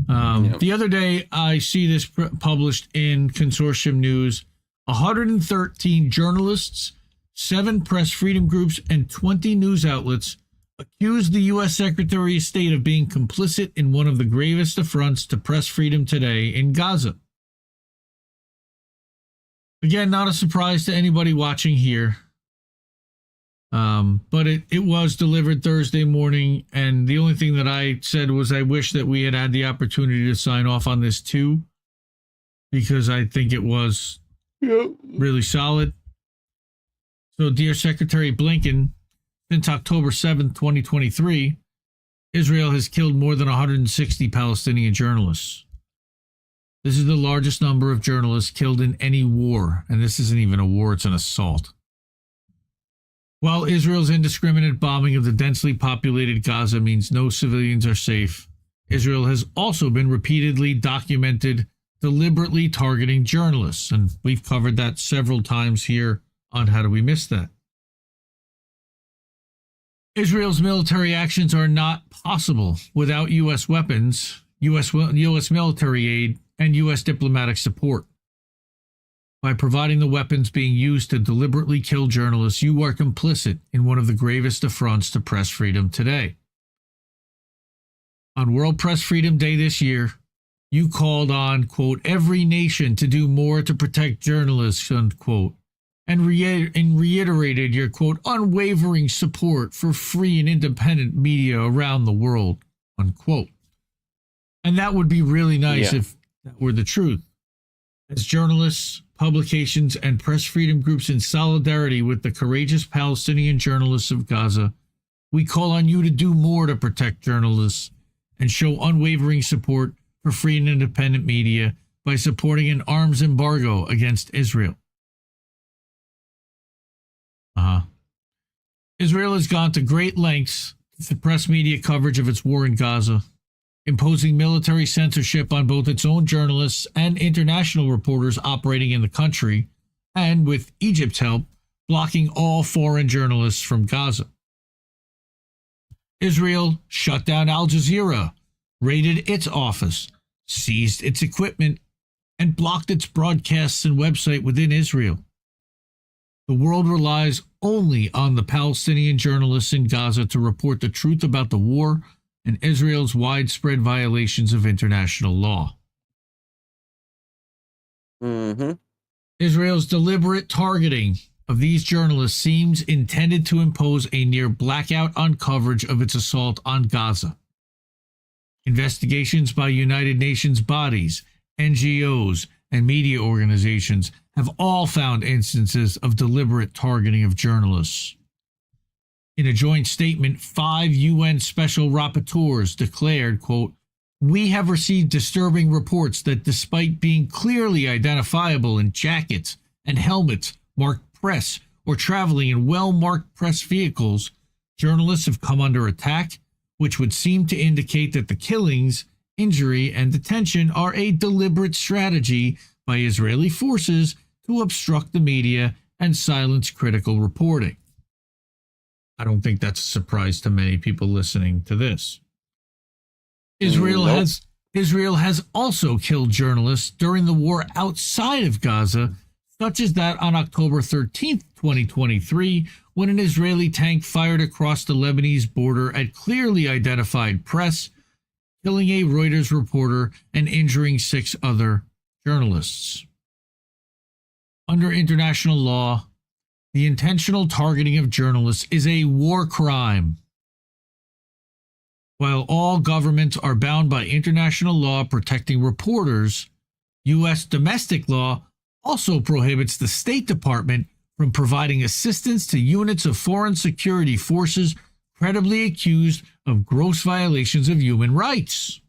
the other day I see this published in Consortium News. 113 journalists, 7 press freedom groups, and 20 news outlets accused the U.S. Secretary of State of being complicit in one of the gravest affronts to press freedom today in Gaza. Again, not a surprise to anybody watching here. But it was delivered Thursday morning, and the only thing that I said was I wish that we had the opportunity to sign off on this too, because I think it was really solid. So, dear Secretary Blinken, since October 7th, 2023, Israel has killed more than 160 Palestinian journalists. This is the largest number of journalists killed in any war, and this isn't even a war, it's an assault. While Israel's indiscriminate bombing of the densely populated Gaza means no civilians are safe, Israel has also been repeatedly documented deliberately targeting journalists, and we've covered that several times here on How Do We Miss That? Israel's military actions are not possible without U.S. weapons, U.S. military aid, and U.S. diplomatic support. By providing the weapons being used to deliberately kill journalists, you are complicit in one of the gravest affronts to press freedom today. On World Press Freedom Day this year, you called on, quote, every nation to do more to protect journalists, unquote, and reiterated your, quote, unwavering support for free and independent media around the world, unquote. And that would be really nice if that were the truth. As journalists, publications, and press freedom groups in solidarity with the courageous Palestinian journalists of Gaza, we call on you to do more to protect journalists and show unwavering support for free and independent media by supporting an arms embargo against Israel. Israel has gone to great lengths to suppress media coverage of its war in Gaza, imposing military censorship on both its own journalists and international reporters operating in the country, and, with Egypt's help, blocking all foreign journalists from Gaza. Israel shut down Al Jazeera, raided its office, seized its equipment, and blocked its broadcasts and website within Israel. The world relies only on the Palestinian journalists in Gaza to report the truth about the war and Israel's widespread violations of international law. Israel's deliberate targeting of these journalists seems intended to impose a near blackout on coverage of its assault on Gaza. Investigations by United Nations bodies, NGOs, and media organizations have all found instances of deliberate targeting of journalists. In a joint statement, 5 UN special rapporteurs declared, quote, "We have received disturbing reports that despite being clearly identifiable in jackets and helmets marked press or traveling in well-marked press vehicles, journalists have come under attack, which would seem to indicate that the killings, injury, and detention are a deliberate strategy by Israeli forces to obstruct the media and silence critical reporting." I don't think that's a surprise to many people listening to this. Israel has also killed journalists during the war outside of Gaza, such as that on October 13th, 2023, when an Israeli tank fired across the Lebanese border at clearly identified press, killing a Reuters reporter and injuring 6 other journalists. Under international law, the intentional targeting of journalists is a war crime. While all governments are bound by international law protecting reporters, U.S. domestic law also prohibits the State Department from providing assistance to units of foreign security forces credibly accused of gross violations of human rights.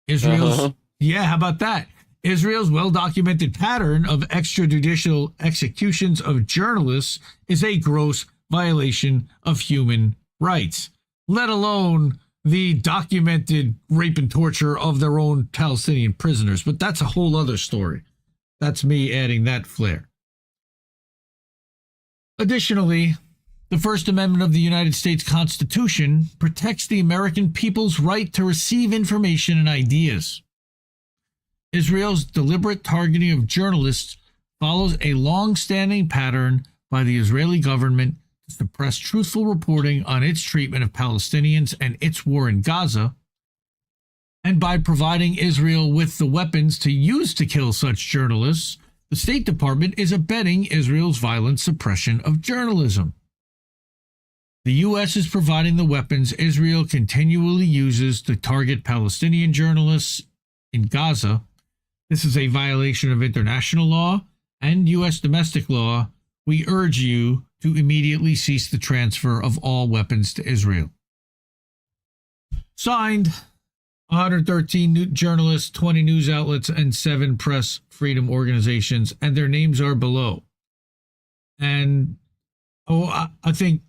How about that? Israel's well-documented pattern of extrajudicial executions of journalists is a gross violation of human rights, let alone the documented rape and torture of their own Palestinian prisoners. But that's a whole other story. That's me adding that flair. Additionally, the First Amendment of the United States Constitution protects the American people's right to receive information and ideas. Israel's deliberate targeting of journalists follows a long-standing pattern by the Israeli government to suppress truthful reporting on its treatment of Palestinians and its war in Gaza, and by providing Israel with the weapons to use to kill such journalists, the State Department is abetting Israel's violent suppression of journalism. The U.S. is providing the weapons Israel continually uses to target Palestinian journalists in Gaza. This is a violation of international law and U.S. domestic law. We urge you to immediately cease the transfer of all weapons to Israel. Signed, 113 journalists, 20 news outlets, and 7 press freedom organizations, and their names are below. And I think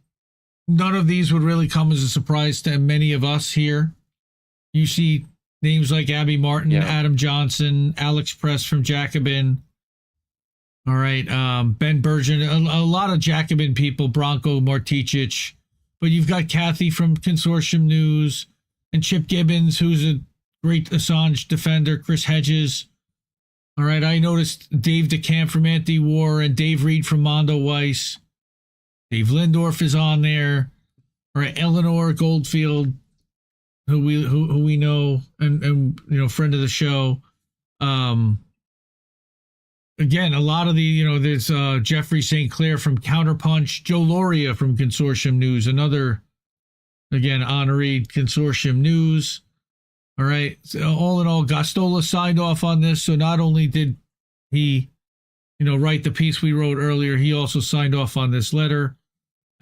none of these would really come as a surprise to many of us here. You see names like Abby Martin, Adam Johnson, Alex Press from Jacobin. All right, Ben Burgeon, a lot of Jacobin people, Branko Marticic. But you've got Kathy from Consortium News, and Chip Gibbons, who's a great Assange defender, Chris Hedges. All right, I noticed Dave DeCamp from Anti-War and Dave Reed from Mondo Weiss. Dave Lindorf is on there. All right, Eleanor Goldfield, who we know, and you know, friend of the show. Again, a lot of the, there's Jeffrey St. Clair from Counterpunch, Joe Loria from Consortium News, another, again, honoree Consortium News. All right. So all in all, Gosztola signed off on this. So not only did he, write the piece we wrote earlier, he also signed off on this letter.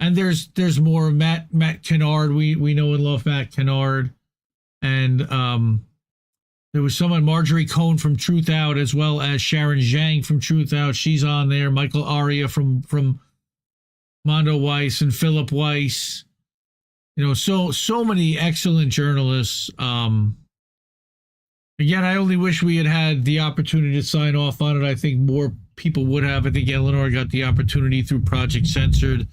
And there's more. Matt Kennard, we know and love Matt Kennard. And there was someone, Marjorie Cohn from Truth Out, as well as Sharon Zhang from Truth Out. She's on there. Michael Aria from Mondo Weiss and Philip Weiss. So many excellent journalists. Again, I only wish we had the opportunity to sign off on it. I think more people would have. I think Eleanor got the opportunity through Project Censored.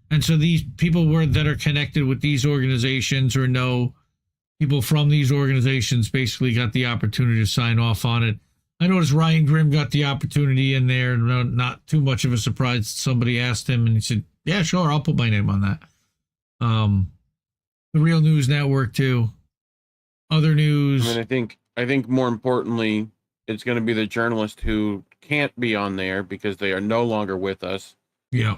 And so these people that are connected with these organizations or know people from these organizations basically got the opportunity to sign off on it. I noticed Ryan Grimm got the opportunity in there. Not too much of a surprise. Somebody asked him and he said, yeah, sure, I'll put my name on that. The Real News Network too. Other news. I mean, I think more importantly, it's going to be the journalists who can't be on there because they are no longer with us. Yeah.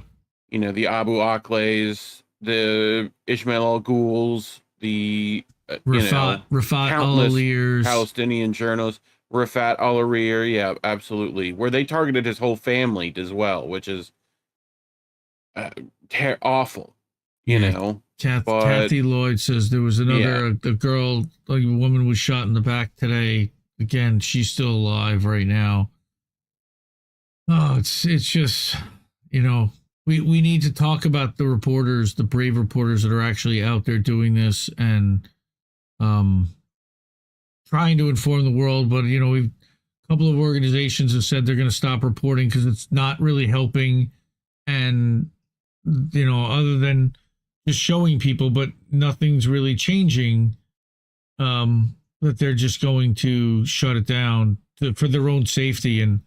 You know, the Abu Akles, the Ishmael al-Ghuls, the Rafat al-Alirs, Palestinian journalists, Rafat al-Arir, yeah, absolutely. Where they targeted his whole family as well, which is awful, you know. Kathy Lloyd says there was a girl, like a woman was shot in the back today. Again, she's still alive right now. Oh, it's just, you know, we need to talk about the reporters, the brave reporters that are actually out there doing this and trying to inform the world. But, you know, a couple of organizations have said they're going to stop reporting because it's not really helping. And, you know, other than just showing people, but nothing's really changing, that they're just going to shut it down for their own safety. And,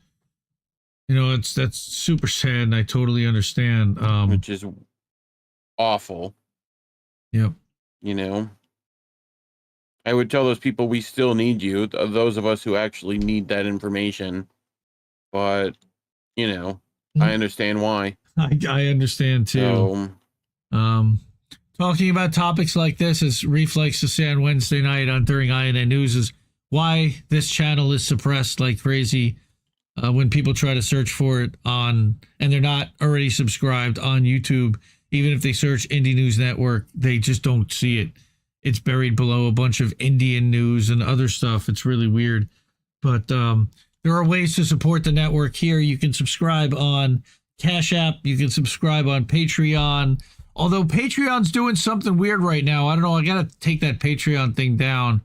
you know, that's super sad, and I totally understand. Which is awful. Yep. You know, I would tell those people we still need you, those of us who actually need that information. But, you know, I understand why. I understand too. So, talking about topics like this, as Reef likes to say on Wednesday night during INN News, is why this channel is suppressed like crazy. When people try to search for it and they're not already subscribed on YouTube, even if they search Indie News Network, they just don't see it. It's buried below a bunch of Indian news and other stuff. It's really weird. But there are ways to support the network here. You can subscribe on Cash App. You can subscribe on Patreon. Although Patreon's doing something weird right now. I don't know. I got to take that Patreon thing down.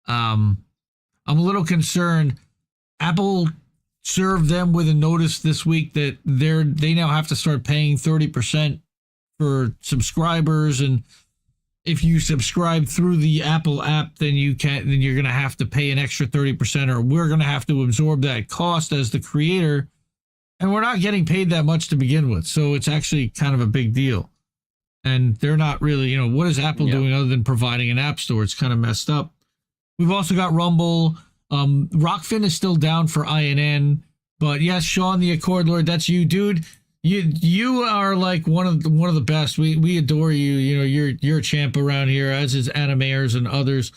I'm a little concerned. Apple served them with a notice this week that they now have to start paying 30% for subscribers, and if you subscribe through the Apple app, then you're going to have to pay an extra 30%, or we're going to have to absorb that cost as the creator, and we're not getting paid that much to begin with, so it's actually kind of a big deal. And they're not really, you know, what is Apple doing other than providing an app store? It's kind of messed up. We've also got Rumble. Rockfin is still down for INN, but yes, Sean the Accord Lord, that's you, dude. You are like one of the best. We adore you. You know, you're a champ around here, as is Animairs and others.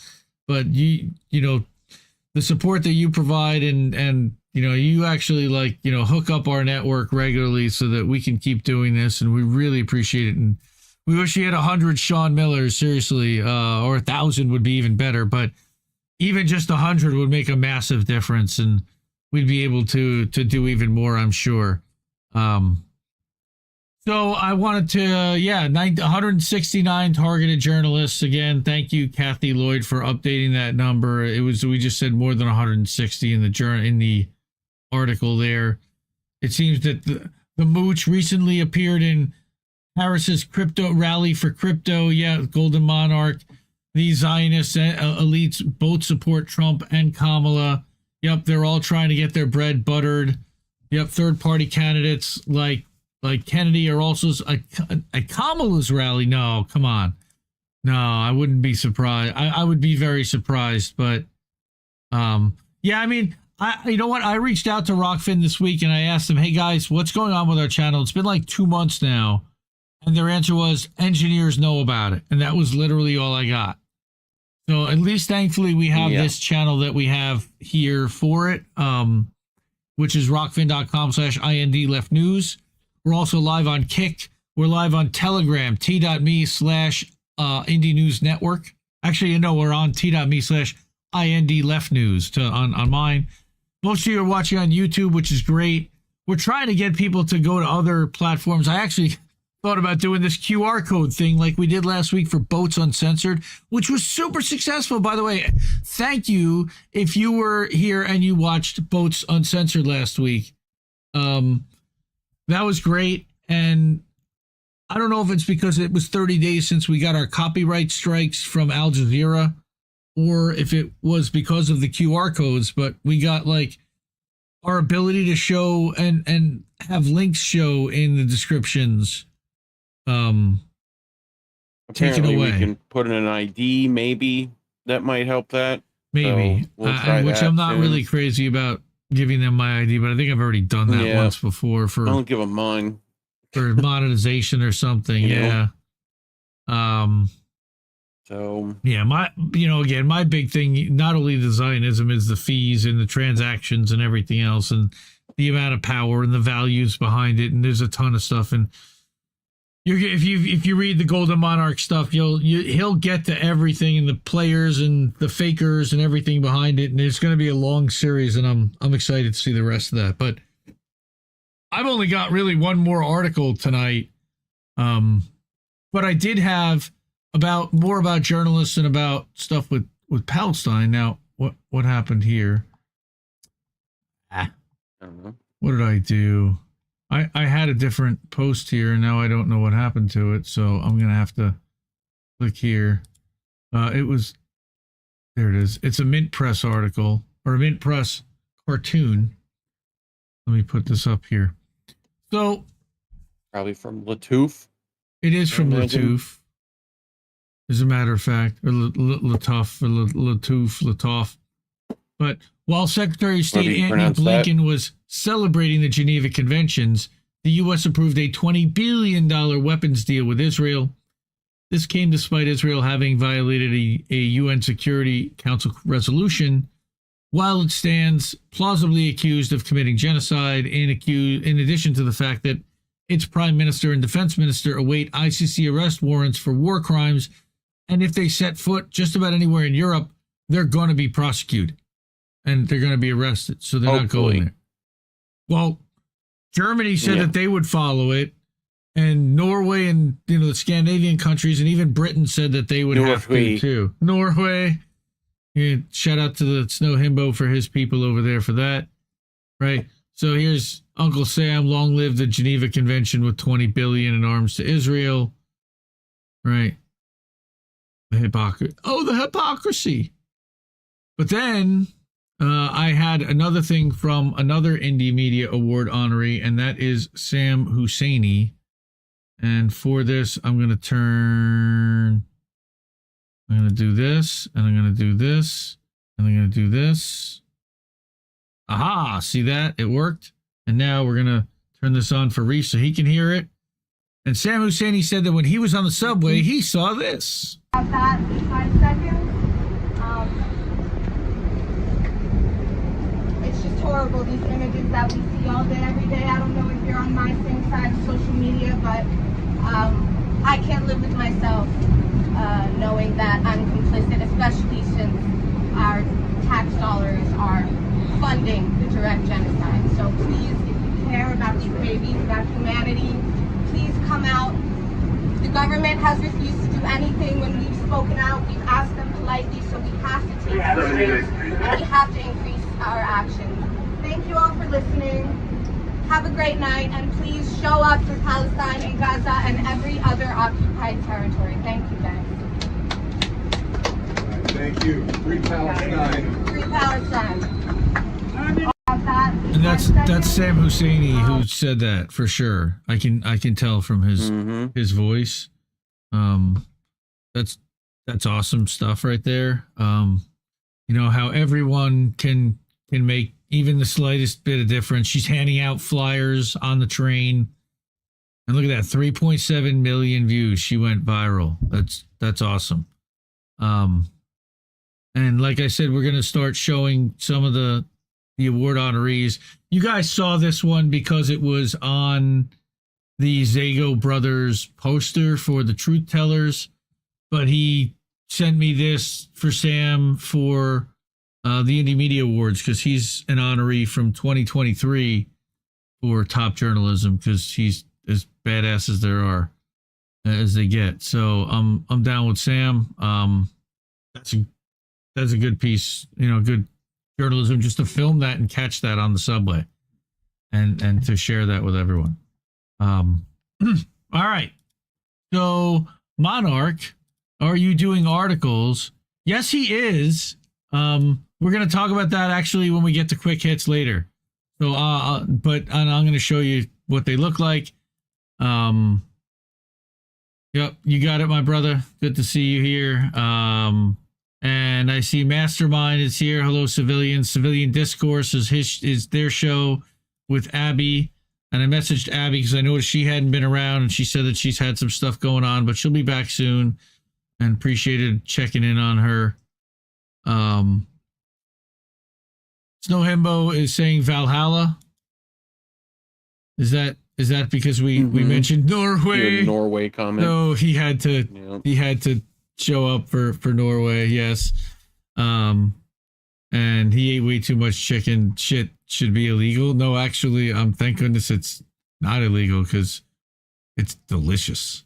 But you know, the support that you provide and you know, you actually like, you know, hook up our network regularly so that we can keep doing this, and we really appreciate it. And we wish you had 100 Sean Millers, seriously, or 1,000 would be even better. But even just 100 would make a massive difference, and we'd be able to do even more, I'm sure. So I wanted to, 169 targeted journalists. Again, thank you, Kathy Lloyd, for updating that number. We just said more than 160 in the article there. It seems that the mooch recently appeared in Harris's crypto rally for crypto. Yeah, Golden Monarch. These Zionist elites both support Trump and Kamala. Yep, they're all trying to get their bread buttered. Yep, third-party candidates like Kennedy are also at Kamala's rally. No, come on. No, I wouldn't be surprised. I would be very surprised. But, yeah, I mean, you know what? I reached out to Rockfin this week, and I asked them, hey, guys, what's going on with our channel? It's been like 2 months now. And their answer was, engineers know about it. And that was literally all I got. So at least thankfully we have this channel that we have here for it, which is rockfin.com/IND Left News. We're also live on Kick. We're live on Telegram, t.me/Indie News Network. Actually, you know, we're on t.me/IND Left News on mine. Most of you are watching on YouTube, which is great. We're trying to get people to go to other platforms. I actually thought about doing this QR code thing like we did last week for Boats Uncensored, which was super successful, by the way. Thank you if you were here and you watched Boats Uncensored last week. That was great. And I don't know if it's because it was 30 days since we got our copyright strikes from Al Jazeera, or if it was because of the QR codes, but we got like our ability to show and have links show in the descriptions taken Apparently away. we can put in an ID, maybe that might help that. Maybe, So we'll try which that I'm not soon. really crazy about giving them my ID, but I think I've already done that Yeah. once before I for don't give them mine. monetization or something. You know? Yeah. So Yeah, again, my big thing, not only the Zionism, is the fees and the transactions and everything else, and the amount of power and the values behind it. And there's a ton of stuff. And if you read the Golden Monarch stuff, he'll get to everything and the players and the fakers and everything behind it. And it's going to be a long series, and I'm excited to see the rest of that. But I've only got really one more article tonight, but I did have more about journalists and about stuff with Palestine. Now, what happened here? I don't know. What did I do? I had a different post here, and now I don't know what happened to it, so I'm gonna have to click here. There it is. It's a Mint Press article, or a Mint Press cartoon. Let me put this up here. So Probably from Latouf. it is from Imagine. Latouf, as a matter of fact, or Latouf. But while Secretary of How do State you Antony pronounce that? Blinken was celebrating the Geneva Conventions, the U.S. approved a $20 billion weapons deal with Israel. This came despite Israel having violated a UN Security Council resolution, while it stands plausibly accused of committing genocide, in addition to the fact that its prime minister and defense minister await ICC arrest warrants for war crimes, and if they set foot just about anywhere in Europe, they're going to be prosecuted and they're going to be arrested. So they're not Hopefully. going there. Well, Germany said that they would follow it, and Norway and the Scandinavian countries, and even Britain said that they would have to too. Norway. Yeah, shout out to the Snow Himbo for his people over there for that. Right. So here's Uncle Sam, long live the Geneva Convention with $20 billion in arms to Israel. Right. The hypocrisy. But then I had another thing from another Indie Media Award honoree, and that is Sam Husseini. And for this, I'm going to do this, and I'm going to do this, and I'm going to do this. Aha, see that? It worked. And now we're going to turn this on for Reese so he can hear it. And Sam Husseini said that when he was on the subway, he saw this. About that in 5 seconds. It's just horrible, these images that we see all day, every day. I don't know if you're on my same side of social media, but I can't live with myself knowing that I'm complicit, especially since our tax dollars are funding the direct genocide. So please, if you care about these babies, about humanity, please come out. The government has refused to do anything when we've spoken out. We've asked them politely, so we have to take action, and we have to increase our action. Thank you all for listening. Have a great night, and please show up for Palestine and Gaza and every other occupied territory. Thank you, guys. Thank you. Free Palestine. Free Palestine. And that's Sam Husseini who said that for sure. I can tell from his voice. That's awesome stuff right there. How everyone can make even the slightest bit of difference. She's handing out flyers on the train, and look at that, 3.7 million views. She went viral. That's awesome. And like I said, we're gonna start showing some of the award honorees. You guys saw this one because it was on the Zago brothers poster for the Truth Tellers, but he sent me this for Sam for the Indie Media Awards because he's an honoree from 2023 for top journalism because he's as badass as there are as they get. So I'm down with Sam. That's a good piece, good journalism just to film that and catch that on the subway. and to share that with everyone. All right. So Monarch, are you doing articles? Yes, he is. We're going to talk about that actually when we get to quick hits later. So, but I'm going to show you what they look like. Yep, you got it, my brother. Good to see you here. And I see Mastermind is here. Hello, civilians. Civilian Discourse is their show with Abby. And I messaged Abby because I noticed she hadn't been around, and she said that she's had some stuff going on, but she'll be back soon. And appreciated checking in on her. Snow Himbo is saying Valhalla. Is that because we mentioned Norway? Your Norway comment. No, he had to show up for Norway. Yes. And he ate way too much chicken. Shit should be illegal. No, actually, thank goodness it's not illegal because it's delicious.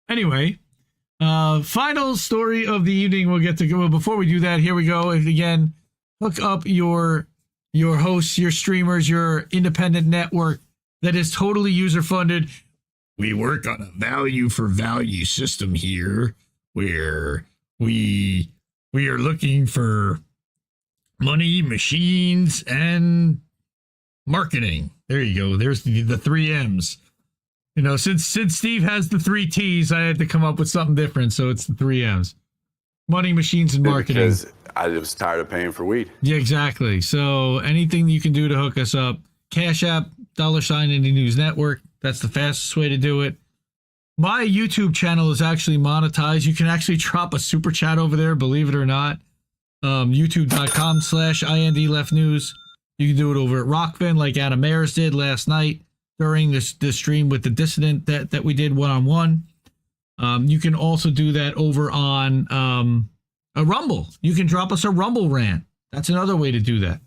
Anyway, final story of the evening. We'll get to go. Before we do that, here we go. Again, hook up your hosts, your streamers, your independent network that is totally user funded. We work on a value for value system here where we are looking for money, machines, and marketing. There you go. There's the 3 M's. You know, since Steve has the 3 T's, I had to come up with something different. So it's the 3 M's. Money, machines, and marketing. Because I was tired of paying for weed. Yeah, exactly. So anything you can do to hook us up, Cash App, $Indie News Network. That's the fastest way to do it. My YouTube channel is actually monetized. You can actually drop a super chat over there, believe it or not. YouTube.com/IND Left News. You can do it over at Rockfin like Adam Ayers did last night during this stream with the Dissident that we did one-on-one. You can also do that over on a Rumble. You can drop us a Rumble rant. That's another way to do that.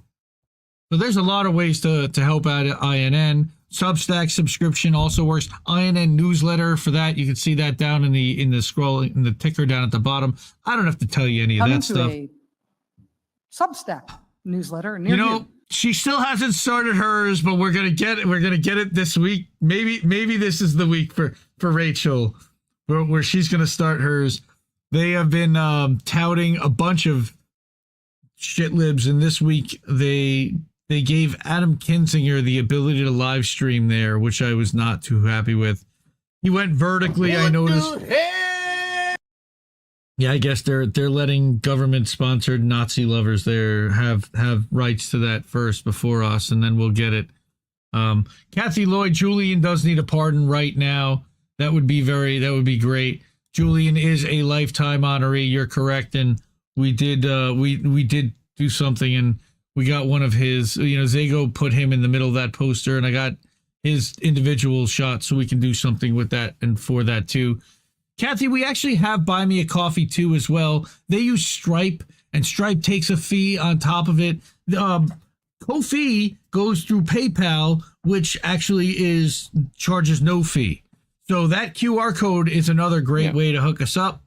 So there's a lot of ways to help out at INN. Substack subscription also works. INN newsletter for that. You can see that down in the scroll in the ticker down at the bottom. I don't have to tell you any of that stuff. Substack newsletter. You know, she still hasn't started hers, but we're gonna get it. We're gonna get it this week. Maybe this is the week for Rachel, where she's gonna start hers. They have been touting a bunch of shit libs, and this week they gave Adam Kinzinger the ability to live stream there, which I was not too happy with. He went vertically, I noticed. Yeah, I guess they're letting government-sponsored Nazi lovers there have rights to that first before us, and then we'll get it. Kathy Lloyd, Julian does need a pardon right now. That would be great. Julian is a lifetime honoree. You're correct, and we did we did do something, and we got one of his. You know, Zago put him in the middle of that poster, and I got his individual shot, so we can do something with that and for that too. Kathy, we actually have Buy Me a Coffee too as well. They use Stripe, and Stripe takes a fee on top of it. Ko-fi goes through PayPal, which actually charges no fee. So that QR code is another great way to hook us up.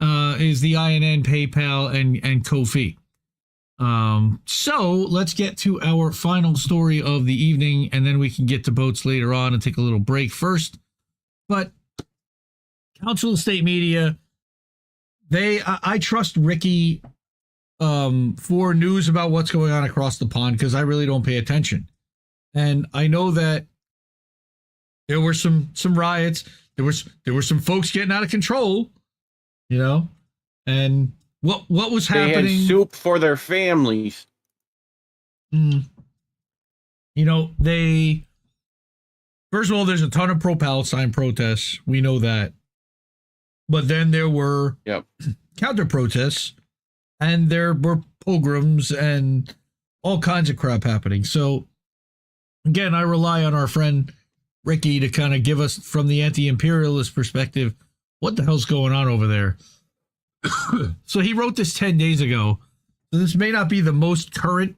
Is the INN, PayPal, and Ko-fi. So let's get to our final story of the evening, and then we can get to boats later on and take a little break first. But Council of State Media, I trust Ricky for news about what's going on across the pond because I really don't pay attention. And I know that there were some riots. There were some folks getting out of control, you know. And what was happening? They had soup for their families. You know, first of all, there's a ton of pro-Palestine protests. We know that. But then there were counter protests, and there were pogroms and all kinds of crap happening. So again, I rely on our friend Ricky to kind of give us, from the anti-imperialist perspective, what the hell's going on over there. So he wrote this 10 days ago. So this may not be the most current,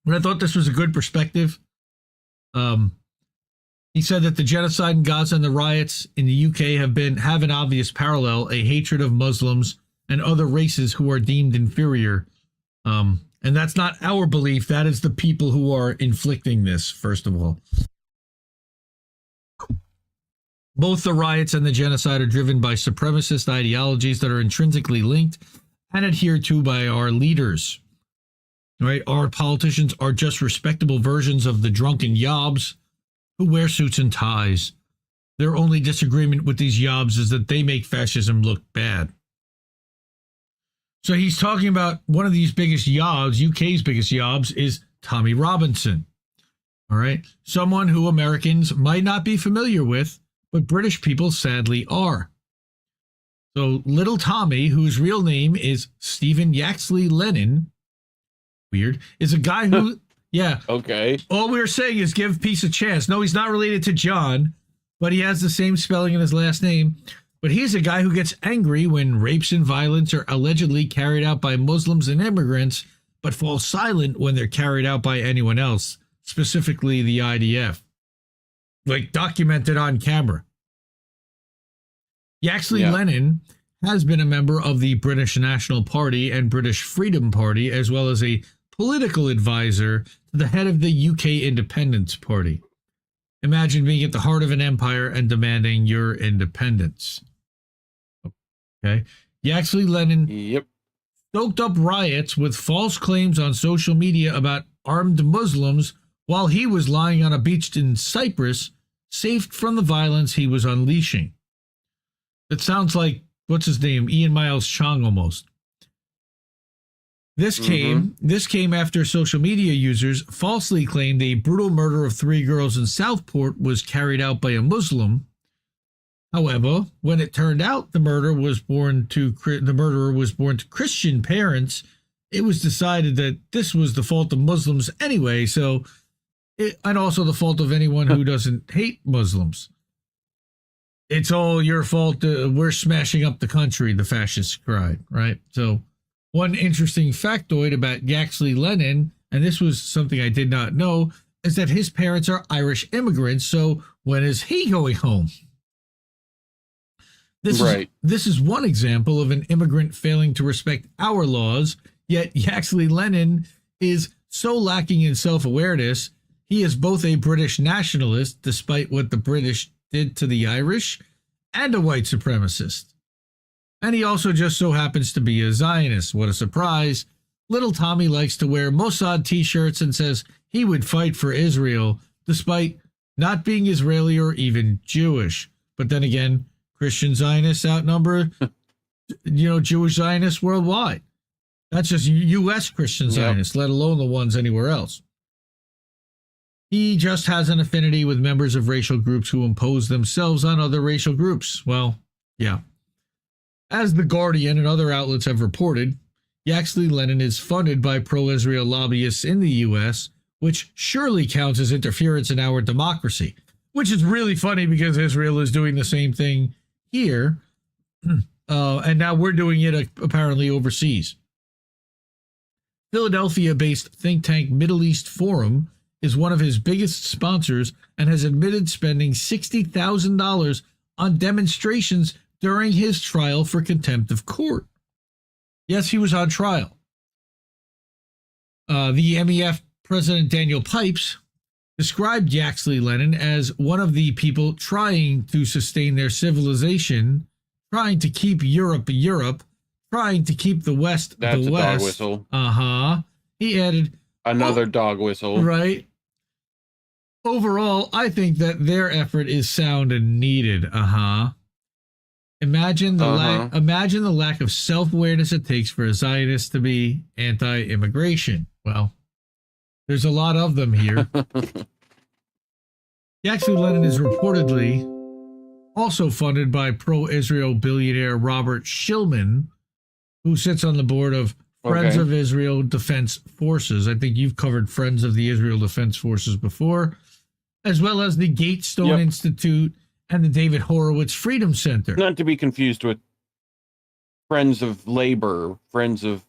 but I thought this was a good perspective. He said that the genocide in Gaza and the riots in the UK have an obvious parallel, a hatred of Muslims and other races who are deemed inferior. And that's not our belief. That is the people who are inflicting this, first of all. Both the riots and the genocide are driven by supremacist ideologies that are intrinsically linked and adhered to by our leaders. Right? Our politicians are just respectable versions of the drunken yobs who wear suits and ties. Their only disagreement with these yobs is that they make fascism look bad. So he's talking about one of these biggest yobs, UK's biggest yobs, is Tommy Robinson. All right? Someone who Americans might not be familiar with, but British people sadly are. So little Tommy, whose real name is Stephen Yaxley Lennon, weird, is a guy who, yeah. Okay. All we're saying is give peace a chance. No, he's not related to John, but he has the same spelling in his last name. But he's a guy who gets angry when rapes and violence are allegedly carried out by Muslims and immigrants, but falls silent when they're carried out by anyone else, specifically the IDF. Like documented on camera. Yaxley Lennon has been a member of the British National Party and British Freedom Party, as well as a political advisor to the head of the UK Independence Party. Imagine being at the heart of an empire and demanding your independence. Okay. Yaxley Lennon stoked up riots with false claims on social media about armed Muslims while he was lying on a beach in Cyprus, safe from the violence he was unleashing. It sounds like, what's his name? Ian Miles Chong almost. This came after social media users falsely claimed a brutal murder of 3 girls in Southport was carried out by a Muslim. However, when it turned out the murderer was born to Christian parents, it was decided that this was the fault of Muslims anyway, and also the fault of anyone who doesn't hate Muslims. It's all your fault. We're smashing up the country, the fascists cried, right? So one interesting factoid about Yaxley Lennon, and this was something I did not know, is that his parents are Irish immigrants. So when is he going home? This is one example of an immigrant failing to respect our laws, yet Yaxley Lennon is so lacking in self-awareness, he is both a British nationalist, despite what the British did to the Irish, and a white supremacist. And he also just so happens to be a Zionist. What a surprise. Little Tommy likes to wear Mossad t-shirts and says he would fight for Israel, despite not being Israeli or even Jewish. But then again, Christian Zionists outnumber, Jewish Zionists worldwide. That's just U.S. Christian Zionists, let alone the ones anywhere else. He just has an affinity with members of racial groups who impose themselves on other racial groups. Well, yeah. As The Guardian and other outlets have reported, Yaxley Lennon is funded by pro-Israel lobbyists in the U.S., which surely counts as interference in our democracy, which is really funny because Israel is doing the same thing here, and now we're doing it apparently overseas. Philadelphia-based think tank Middle East Forum is one of his biggest sponsors and has admitted spending $60,000 on demonstrations during his trial for contempt of court. Yes, he was on trial. The MEF President Daniel Pipes described Yaxley Lennon as one of the people trying to sustain their civilization, trying to keep Europe, trying to keep the West, That's the a West. dog whistle. He added, another dog whistle. Right. Overall, I think that their effort is sound and needed. Imagine the lack of self-awareness it takes for a Zionist to be anti-immigration. Well, there's a lot of them here. Yaxley Lennon is reportedly also funded by pro-Israel billionaire Robert Shillman, who sits on the board of Friends of Israel Defense Forces. I think you've covered Friends of the Israel Defense Forces before, as well as the Gatestone Institute and the David Horowitz Freedom Center. Not to be confused with Friends of Labor, Friends of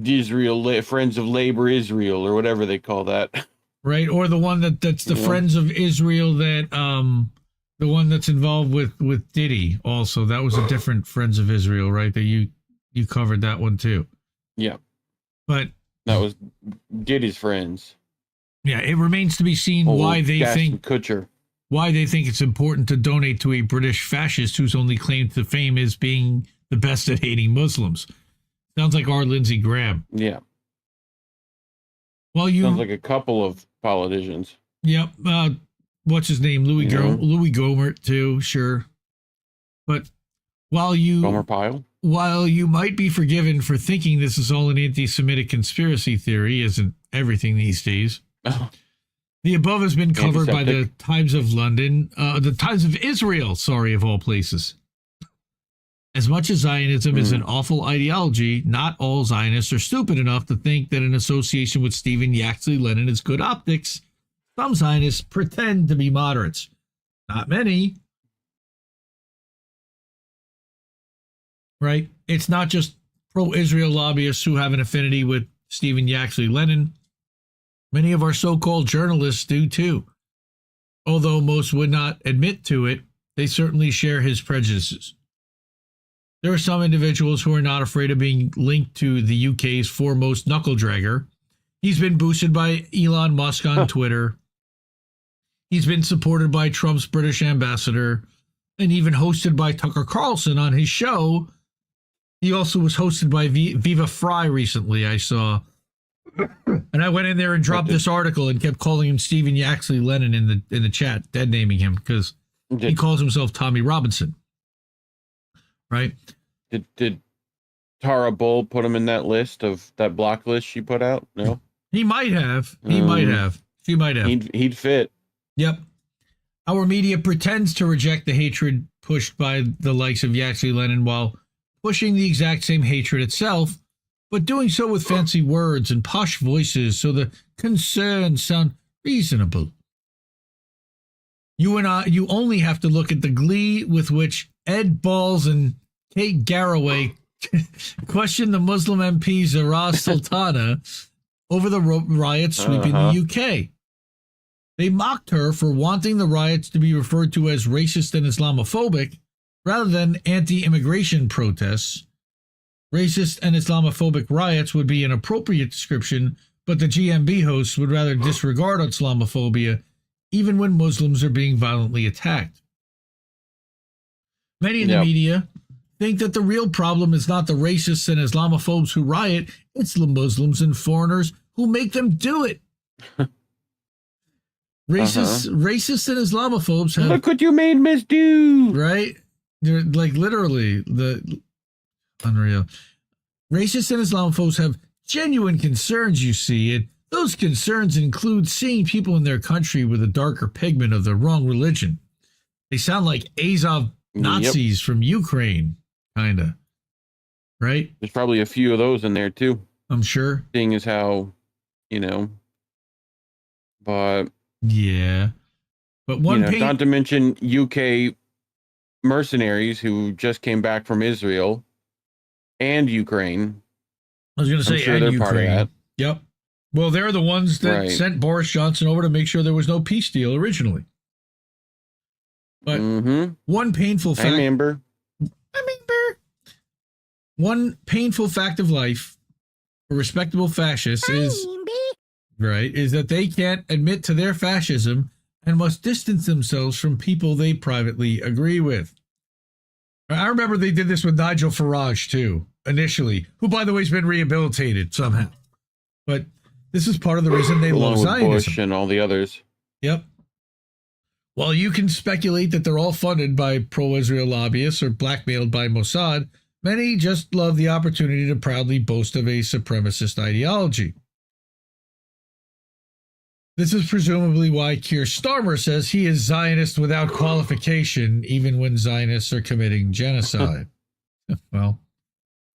Israel, Friends of Labor Israel, or whatever they call that. Right, or the one that's the Friends of Israel that the one that's involved with Diddy also. That was a different Friends of Israel, right? That you covered that one too. Yeah. But That was Giddy's friends. Yeah, it remains to be seen why they think it's important to donate to a British fascist whose only claim to fame is being the best at hating Muslims. Sounds like our Lindsey Graham. Yeah. Well, sounds like a couple of politicians. Yep. What's his name? Louis Gohmert too. Sure. But while you might be forgiven for thinking this is all an anti-Semitic conspiracy theory, isn't everything these days? The above has been covered by the Times of London, the Times of Israel, sorry, of all places. As much as Zionism is an awful ideology, not all Zionists are stupid enough to think that an association with Stephen Yaxley Lenin is good optics. Some Zionists pretend to be moderates. Not many. Right? It's not just pro-Israel lobbyists who have an affinity with Stephen Yaxley Lenin. Many of our so-called journalists do too. Although most would not admit to it, they certainly share his prejudices. There are some individuals who are not afraid of being linked to the UK's foremost knuckle-dragger. He's been boosted by Elon Musk on Twitter. He's been supported by Trump's British ambassador and even hosted by Tucker Carlson on his show. He also was hosted by Viva Fry recently, I saw. And I went in there and dropped this article and kept calling him Stephen Yaxley Lenin in the chat, dead naming him because he calls himself Tommy Robinson. Right? Did Tara Bull put him in that list of that block list she put out? No? He might have. He might have. She might have. He'd fit. Yep. Our media pretends to reject the hatred pushed by the likes of Yaxley Lenin while pushing the exact same hatred itself, but doing so with fancy words and posh voices so the concerns sound reasonable. You only have to look at the glee with which Ed Balls and Kate Garraway questioned the Muslim MP Zahra Sultana over the riots sweeping the UK. They mocked her for wanting the riots to be referred to as racist and Islamophobic rather than anti-immigration protests. Racist and Islamophobic riots would be an appropriate description, but the GMB hosts would rather disregard Islamophobia even when Muslims are being violently attacked. Many in the media think that the real problem is not the racists and Islamophobes who riot, it's the Muslims and foreigners who make them do it. Racists and Islamophobes have... Look what you made Miss Do! Right? They're like literally the... Unreal. Racists and Islamophobes have genuine concerns, you see, and those concerns include seeing people in their country with a darker pigment of the wrong religion. They sound like Azov Nazis from Ukraine, kind of. Right? There's probably a few of those in there, too. I'm sure. Seeing as how, but... Yeah. But not to mention UK mercenaries who just came back from Israel and Ukraine. I was going to say, sure they're part of that. Yep. Well, they're the ones that sent Boris Johnson over to make sure there was no peace deal originally. But one painful fact... One painful fact of life for respectable fascists is that they can't admit to their fascism and must distance themselves from people they privately agree with. I remember they did this with Nigel Farage, too, initially, who, by the way, has been rehabilitated somehow. But this is part of the reason they love Zionism. Bush and all the others. Yep. While you can speculate that they're all funded by pro-Israel lobbyists or blackmailed by Mossad, many just love the opportunity to proudly boast of a supremacist ideology. This is presumably why Keir Starmer says he is Zionist without qualification, even when Zionists are committing genocide. Well,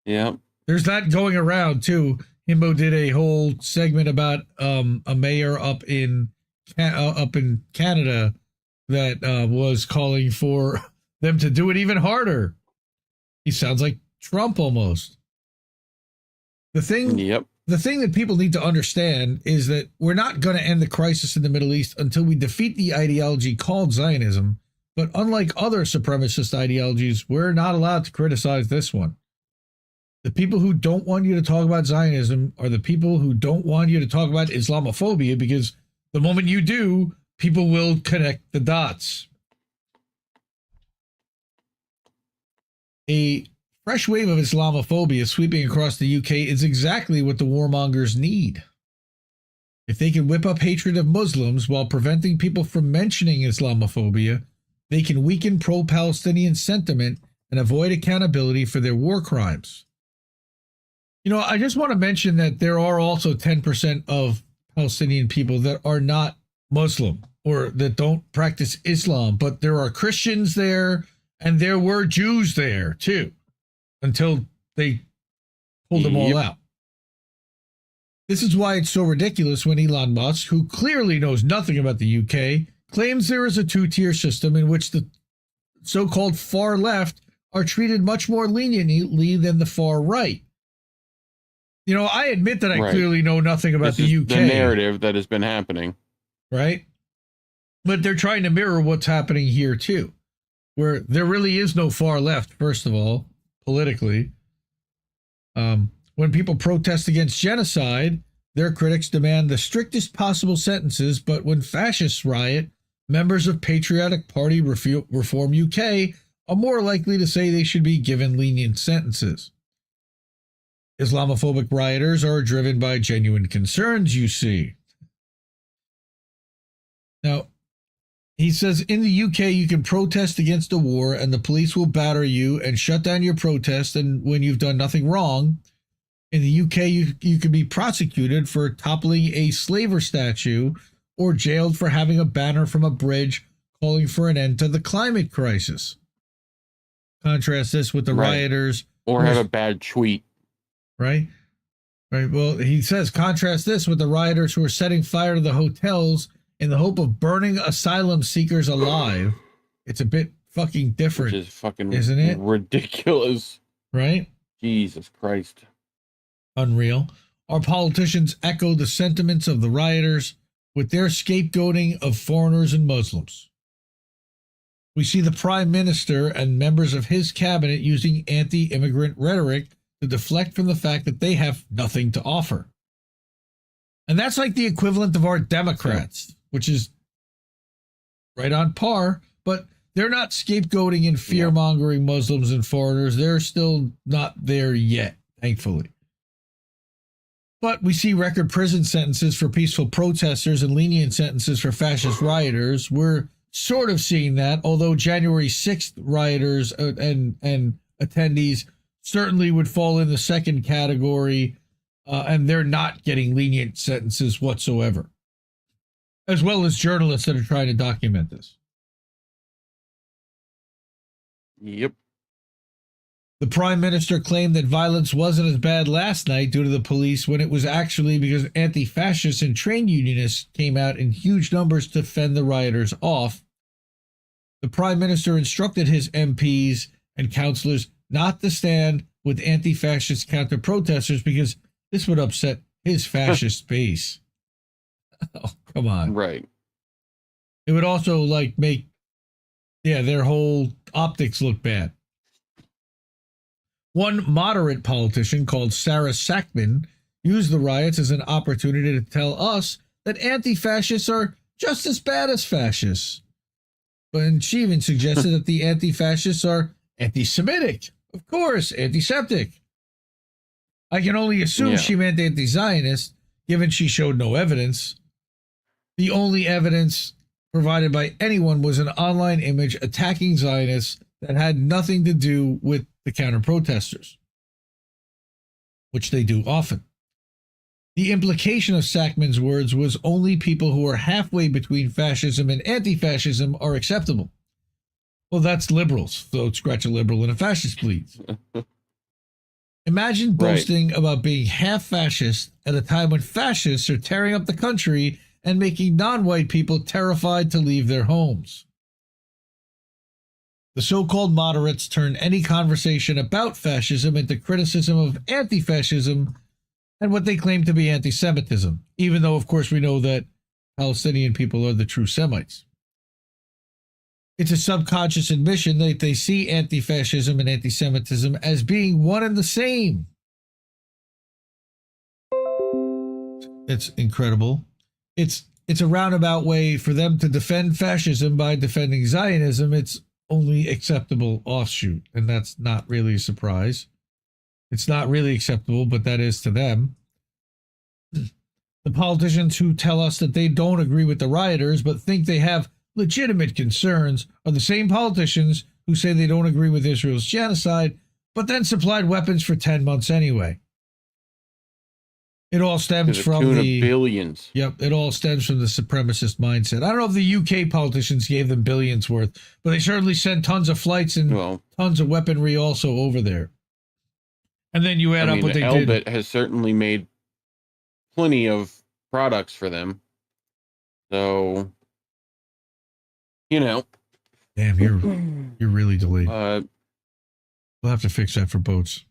yeah, there's that going around too. Himbo did a whole segment about a mayor up in Canada that was calling for them to do it even harder. He sounds like Trump almost. The thing that people need to understand is that we're not going to end the crisis in the Middle East until we defeat the ideology called Zionism. But unlike other supremacist ideologies, we're not allowed to criticize this one. The people who don't want you to talk about Zionism are the people who don't want you to talk about Islamophobia, because the moment you do, people will connect the dots. A fresh wave of Islamophobia sweeping across the UK is exactly what the warmongers need. If they can whip up hatred of Muslims while preventing people from mentioning Islamophobia, they can weaken pro-Palestinian sentiment and avoid accountability for their war crimes. You know, I just want to mention that there are also 10% of Palestinian people that are not Muslim or that don't practice Islam, but there are Christians there and there were Jews there too, until they pulled them all out. This is why it's so ridiculous when Elon Musk, who clearly knows nothing about the UK, claims there is a two-tier system in which the so-called far left are treated much more leniently than the far right. You know, I admit that I clearly know nothing about the UK. The narrative that has been happening. Right? But they're trying to mirror what's happening here too, where there really is no far left, first of all, politically. When people protest against genocide, their critics demand the strictest possible sentences, but when fascists riot, members of Patriotic Party Reform UK are more likely to say they should be given lenient sentences. Islamophobic rioters are driven by genuine concerns, you see. Now, he says in the UK you can protest against a war and the police will batter you and shut down your protest, and when you've done nothing wrong. In the UK, you can be prosecuted for toppling a slaver statue or jailed for having a banner from a bridge calling for an end to the climate crisis. Contrast this with the rioters. Or have a bad tweet. Right? Right. Well, he says, contrast this with the rioters who are setting fire to the hotels in the hope of burning asylum seekers alive. It's a bit fucking different. Which is fucking, isn't it? Ridiculous. Right? Jesus Christ. Unreal. Our politicians echo the sentiments of the rioters with their scapegoating of foreigners and Muslims. We see the Prime Minister and members of his cabinet using anti-immigrant rhetoric to deflect from the fact that they have nothing to offer. And that's like the equivalent of our Democrats, which is right on par, but they're not scapegoating and fear-mongering Muslims and foreigners. They're still not there yet, thankfully. But we see record prison sentences for peaceful protesters and lenient sentences for fascist rioters. We're sort of seeing that, although January 6th rioters and attendees certainly would fall in the second category, and they're not getting lenient sentences whatsoever, as well as journalists that are trying to document this. Yep. The Prime Minister claimed that violence wasn't as bad last night due to the police, when it was actually because anti-fascists and trade unionists came out in huge numbers to fend the rioters off. The Prime Minister instructed his MPs and councillors not to stand with anti-fascist counter-protesters because this would upset his fascist base. Oh, come on. Right. It would also, like, make, their whole optics look bad. One moderate politician called Sarah Sackman used the riots as an opportunity to tell us that anti-fascists are just as bad as fascists. And she even suggested that the anti-fascists are anti-Semitic. Of course, antiseptic. I can only assume she meant anti-Zionist, given she showed no evidence. The only evidence provided by anyone was an online image attacking Zionists that had nothing to do with the counter-protesters, which they do often. The implication of Sackman's words was only people who are halfway between fascism and anti-fascism are acceptable. Well, that's liberals, so scratch a liberal and a fascist, please. Imagine boasting about being half fascist at a time when fascists are tearing up the country and making non-white people terrified to leave their homes. The so-called moderates turn any conversation about fascism into criticism of anti-fascism and what they claim to be anti-Semitism, even though, of course, we know that Palestinian people are the true Semites. It's a subconscious admission that they see anti-fascism and anti-Semitism as being one and the same, It's incredible. It's a roundabout way for them to defend fascism by defending Zionism. It's only acceptable offshoot, and that's not really a surprise. It's not really acceptable, but that is to them. The politicians who tell us that they don't agree with the rioters but think they have legitimate concerns are the same politicians who say they don't agree with Israel's genocide, but then supplied weapons for 10 months anyway. It all stems from the billions. Yep, it all stems from the supremacist mindset. I don't know if the UK politicians gave them billions worth, but they certainly sent tons of flights and tons of weaponry also over there. And then you add up what they did. Elbit has certainly made plenty of products for them. So, you know. Damn, you're really delayed. We'll have to fix that for boats.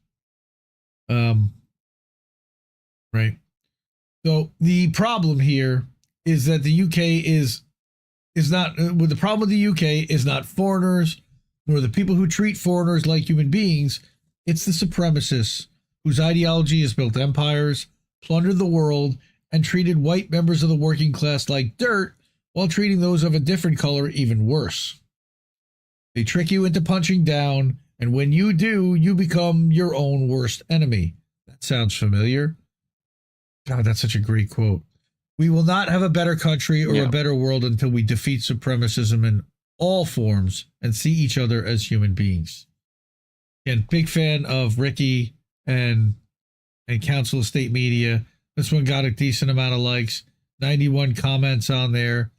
Right. So the problem here is that the UK is not with the problem with the UK is not foreigners nor the people who treat foreigners like human beings. It's the supremacists whose ideology has built empires, plundered the world, and treated white members of the working class like dirt while treating those of a different color even worse. They trick you into punching down, and when you do, you become your own worst enemy. That sounds familiar. God, that's such a great quote. We will not have a better country or a better world until we defeat supremacism in all forms and see each other as human beings. Again, big fan of Ricky and Council of State Media. This one got a decent amount of likes, 91 comments on there.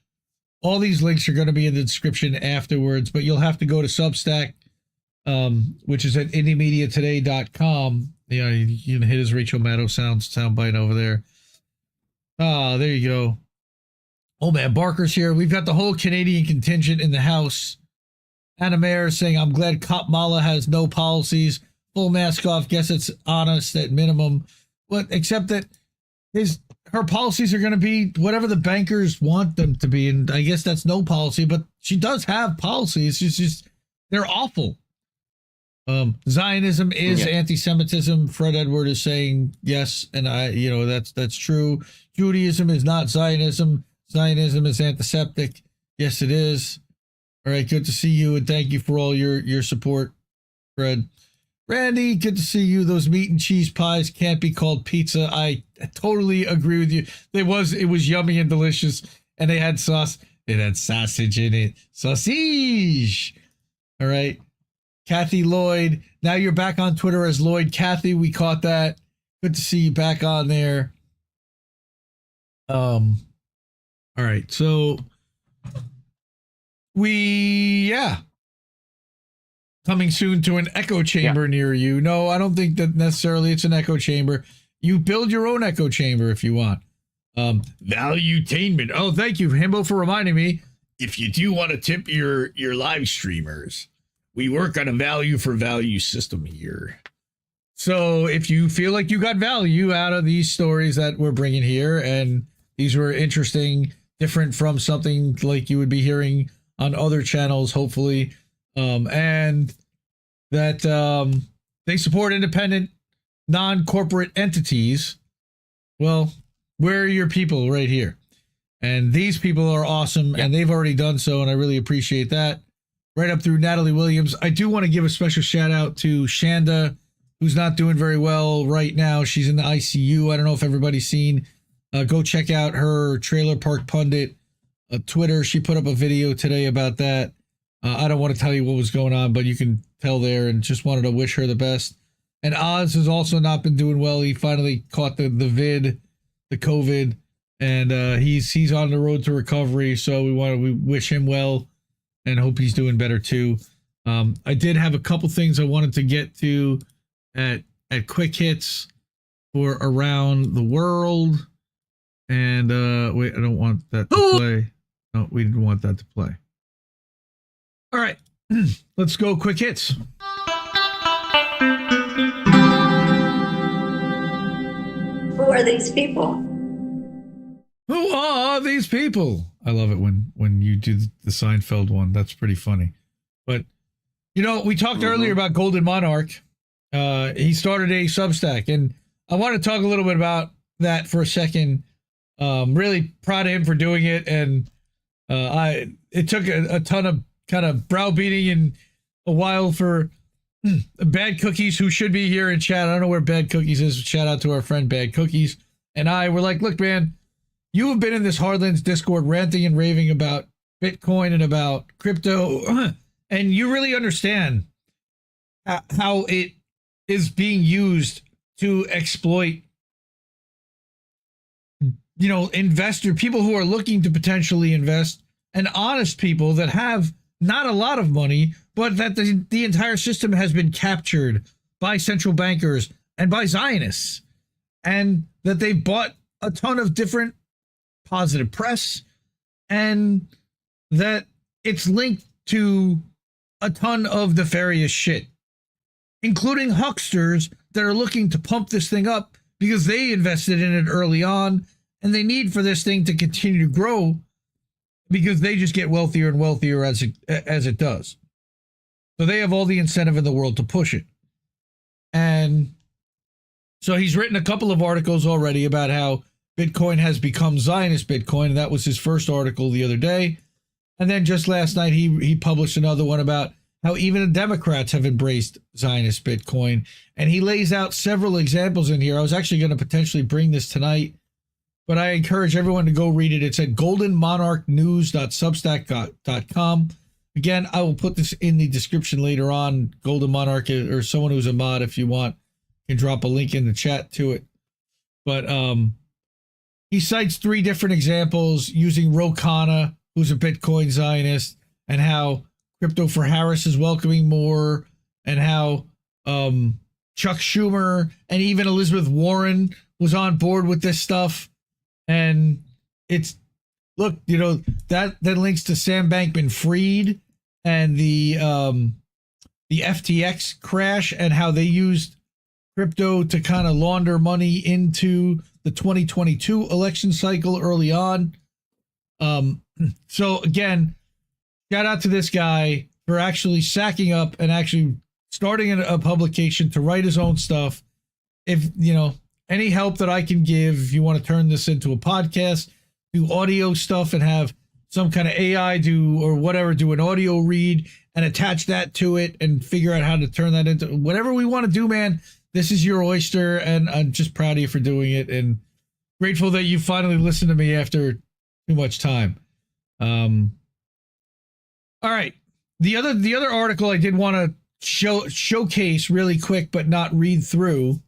All these links are going to be in the description afterwards, but you'll have to go to Substack, which is at indiemediatoday.com. You know, you can hit his Rachel Maddow soundbite over there. Ah, there you go. Oh man, Barker's here. We've got the whole Canadian contingent in the house. Anna Mayer saying, I'm glad Kamala has no policies. Full mask off. Guess it's honest at minimum. But except that her policies are going to be whatever the bankers want them to be. And I guess that's no policy, but she does have policies. It's just, they're awful. Zionism is anti-Semitism. Fred Edward is saying yes, and that's true. Judaism is not Zionism. Zionism is antiseptic. Yes, it is. All right, good to see you, and thank you for all your support, Fred. Randy, good to see you. Those meat and cheese pies can't be called pizza. I totally agree with you. It was yummy and delicious, and they had sauce. It had sausage in it. Sausage. All right. Kathy Lloyd. Now you're back on Twitter as Lloyd Kathy. We caught that. Good to see you back on there. All right. So coming soon to an echo chamber near you. No, I don't think that necessarily it's an echo chamber. You build your own echo chamber if you want. Valuetainment. Oh, thank you, Himbo, for reminding me. If you do want to tip your live streamers, we work on a value for value system here. So if you feel like you got value out of these stories that we're bringing here, and these were interesting, different from something like you would be hearing on other channels, hopefully, and that they support independent, non-corporate entities, well, we're your people right here. And these people are awesome, and they've already done so, and I really appreciate that. Right up through Natalie Williams. I do want to give a special shout out to Shanda, who's not doing very well right now. She's in the ICU. I don't know if everybody's seen. Go check out her Trailer Park Pundit Twitter. She put up a video today about that. I don't want to tell you what was going on, but you can tell there, and just wanted to wish her the best. And Oz has also not been doing well. He finally caught the COVID, and he's on the road to recovery. So we wish him well and hope he's doing better too. I did have a couple things I wanted to get to at quick hits for around the world. And wait, I don't want that to play. No, we didn't want that to play. All right, let's go quick hits. Who are these people? Who are these people? I love it when you do the Seinfeld one. That's pretty funny. But, we talked earlier about Golden Monarch. He started a Substack, and I want to talk a little bit about that for a second. Really proud of him for doing it, and it took a ton of kind of browbeating and a while for Bad Cookies, who should be here in chat. I don't know where Bad Cookies is. Shout out to our friend Bad Cookies. And I were like, look, man, you have been in this Hardlands Discord ranting and raving about Bitcoin and about crypto, and you really understand how it is being used to exploit, people who are looking to potentially invest, and honest people that have not a lot of money, but that the entire system has been captured by central bankers and by Zionists, and that they bought a ton of different positive press, and that it's linked to a ton of nefarious shit, including hucksters that are looking to pump this thing up because they invested in it early on, and they need for this thing to continue to grow because they just get wealthier and wealthier as it does. So they have all the incentive in the world to push it. And so he's written a couple of articles already about how Bitcoin has become Zionist Bitcoin, and that was his first article the other day. And then just last night, he published another one about how even the Democrats have embraced Zionist Bitcoin. And he lays out several examples in here. I was actually going to potentially bring this tonight, but I encourage everyone to go read it. It's at goldenmonarchnews.substack.com. Again, I will put this in the description later on. Golden Monarch, or someone who's a mod, if you want, can drop a link in the chat to it. But he cites 3 different examples using Ro Khanna, who's a Bitcoin Zionist, and how Crypto for Harris is welcoming more, and how Chuck Schumer and even Elizabeth Warren was on board with this stuff. And it's, look, that links to Sam Bankman-Fried and the FTX crash, and how they used crypto to kind of launder money into the 2022 election cycle early on. So again, shout out to this guy for actually sacking up and actually starting a publication to write his own stuff. If, any help that I can give, if you want to turn this into a podcast, do audio stuff and have some kind of AI do an audio read and attach that to it and figure out how to turn that into whatever we want to do, man. This is your oyster, and I'm just proud of you for doing it, and grateful that you finally listened to me after too much time. All right. The other article I did want to showcase really quick, but not read through,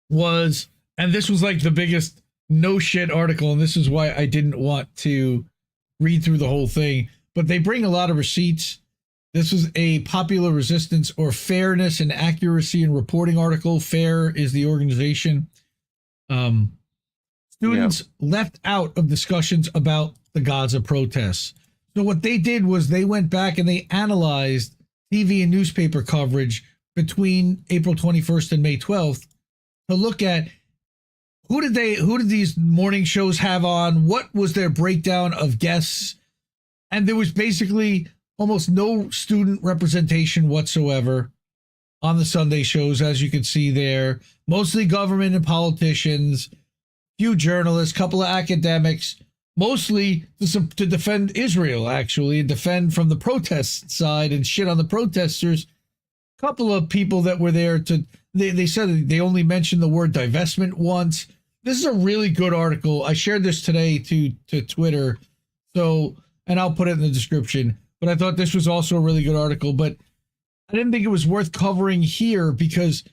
was, and this was like the biggest no shit article, and this is why I didn't want to read through the whole thing, but they bring a lot of receipts. This was a Popular Resistance or Fairness and Accuracy in Reporting article. FAIR is the organization. Students left out of discussions about the Gaza protests. So what they did was they went back and they analyzed TV and newspaper coverage between April 21st and May 12th to look at who did these morning shows have on, what was their breakdown of guests, and there was basically almost no student representation whatsoever on the Sunday shows, as you can see there. Mostly government and politicians, few journalists, couple of academics, mostly to defend Israel, actually, and defend from the protest side and shit on the protesters. Couple of people that were there they said they only mentioned the word divestment once. This is a really good article. I shared this today to Twitter, and I'll put it in the description. But I thought this was also a really good article, but I didn't think it was worth covering here because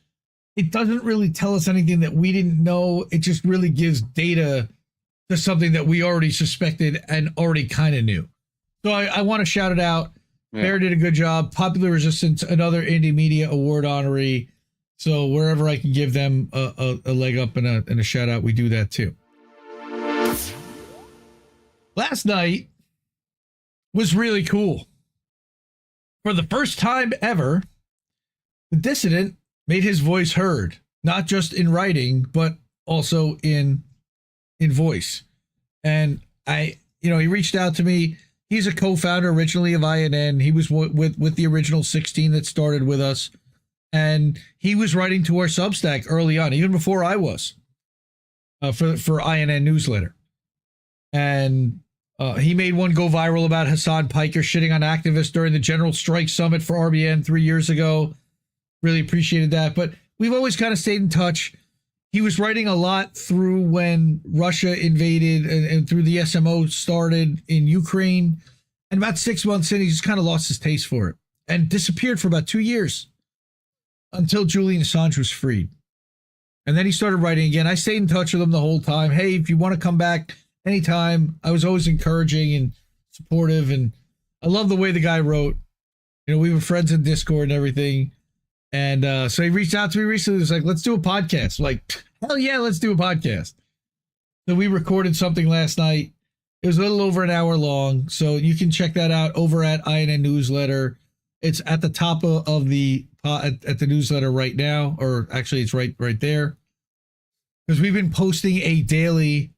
it doesn't really tell us anything that we didn't know. It just really gives data to something that we already suspected and already kind of knew. So I want to shout it out. Yeah. Bear did a good job. Popular Resistance, another Indie Media Award honoree. So wherever I can give them a leg up and a shout out, we do that too. Last night was really cool. For the first time ever, the Dissident made his voice heard, not just in writing, but also in voice. And he reached out to me. He's a co-founder originally of INN. He was with the original 16 that started with us. And he was writing to our Substack early on, even before I was, for INN newsletter. and he made one go viral about Hassan Piker shitting on activists during the General Strike Summit for RBN 3 years ago. Really appreciated that. But we've always kind of stayed in touch. He was writing a lot through when Russia invaded and through the SMO started in Ukraine. And about 6 months in, he just kind of lost his taste for it and disappeared for about 2 years until Julian Assange was freed. And then he started writing again. I stayed in touch with him the whole time. Hey, if you want to come back anytime. I was always encouraging and supportive. And I love the way the guy wrote. You know, we were friends in Discord and everything. And so he reached out to me recently. He was like, let's do a podcast. I'm like, hell yeah, let's do a podcast. So we recorded something last night. It was a little over an hour long. So you can check that out over at INN Newsletter. It's at the top of the at the newsletter right now, or actually it's right there, because we've been posting a daily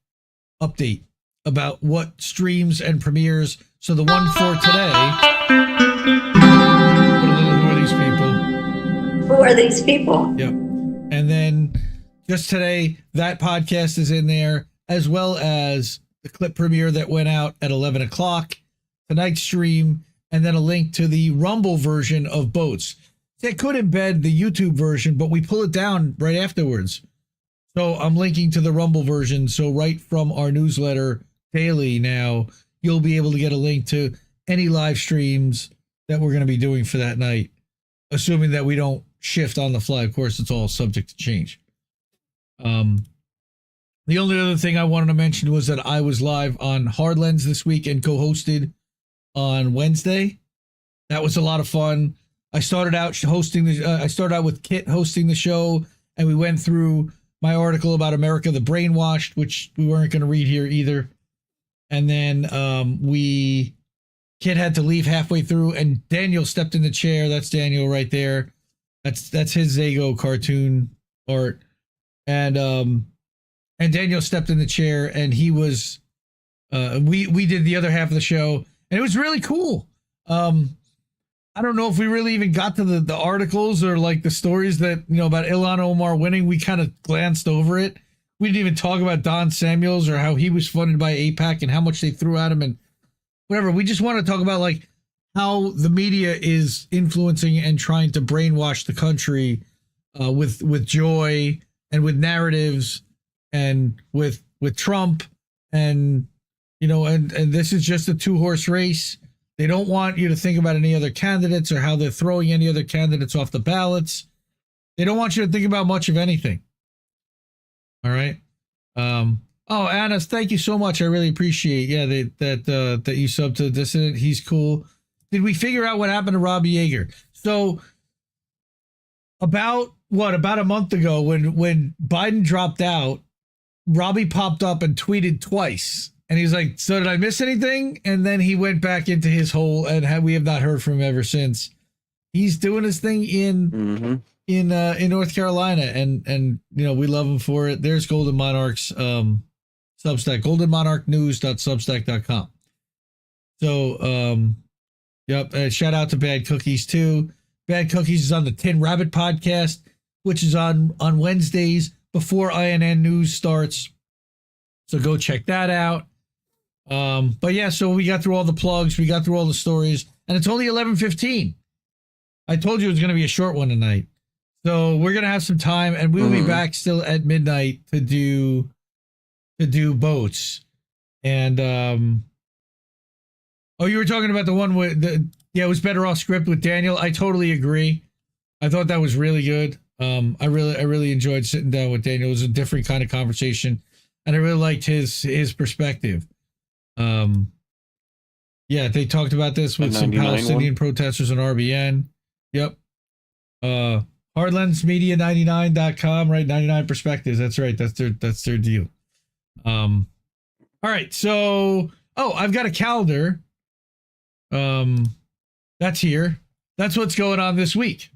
update about what streams and premieres. So the one for today. Who are these people? Who are these people? Yep. And then just today, that podcast is in there, as well as the clip premiere that went out at 11 o'clock, tonight's stream, and then a link to the Rumble version of Boats. They could embed the YouTube version, but we pull it down right afterwards. So I'm linking to the Rumble version. So right from our newsletter daily now, you'll be able to get a link to any live streams that we're going to be doing for that night, assuming that we don't shift on the fly. Of course, it's all subject to change. The only other thing I wanted to mention was that I was live on Hardlens this week and co-hosted on Wednesday. That was a lot of fun. I started out with Kit hosting the show, and we went through my article about America the Brainwashed, which we weren't going to read here either. And then Kit had to leave halfway through, and Daniel stepped in the chair. That's Daniel right there. That's his Zago cartoon art. And Daniel stepped in the chair, and he was we did the other half of the show, and it was really cool. I don't know if we really even got to the articles or like the stories that, you know, about Ilhan Omar winning. We kind of glanced over it. We didn't even talk about Don Samuels or how he was funded by AIPAC and how much they threw at him and whatever. We just want to talk about like how the media is influencing and trying to brainwash the country with joy and with narratives and with Trump. And, you know, and this is just a 2-horse race. They don't want you to think about any other candidates or how they're throwing any other candidates off the ballots. They don't want you to think about much of anything. All right. Oh, Anna, thank you so much. I really appreciate. Yeah, that you subbed to Dissident. He's cool. Did we figure out what happened to Robbie Yeager? So about a month ago when Biden dropped out, Robbie popped up and tweeted twice. And he's like, so did I miss anything? And then he went back into his hole, and we have not heard from him ever since. He's doing his thing in North Carolina, and you know, we love him for it. There's Golden Monarch's Substack, goldenmonarchnews.substack.com. So, yep, shout out to Bad Cookies too. Bad Cookies is on the Tin Rabbit podcast, which is on Wednesdays before INN News starts. So go check that out. But yeah, so we got through all the plugs, we got through all the stories, and it's only 11:15. I told you it was going to be a short one tonight. So we're going to have some time, and we'll be back still at midnight to do Boats. And oh, you were talking about the one with it was Better Off script with Daniel. I totally agree. I thought that was really good. I really enjoyed sitting down with Daniel. It was a different kind of conversation, and I really liked his perspective. Yeah, they talked about this with some Palestinian protesters on RBN. Yep. Hardlensmedia99.com, right? 99 Perspectives. That's right. That's their deal. All right. So, I've got a calendar. That's here. That's what's going on this week.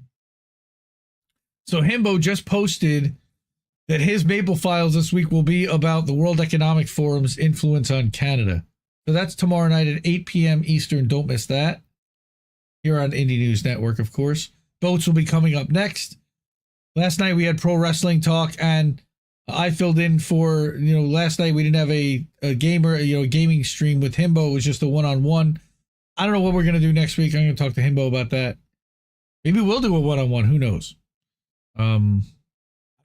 So Himbo just posted that his Maple Files this week will be about the World Economic Forum's influence on Canada. So that's tomorrow night at 8 p.m. Eastern. Don't miss that. Here on Indie News Network, of course. Boats will be coming up next. Last night we had pro wrestling talk, and I filled in for, last night we didn't have a gaming stream with Himbo. It was just a one-on-one. I don't know what we're going to do next week. I'm going to talk to Himbo about that. Maybe we'll do a one-on-one. Who knows? I don't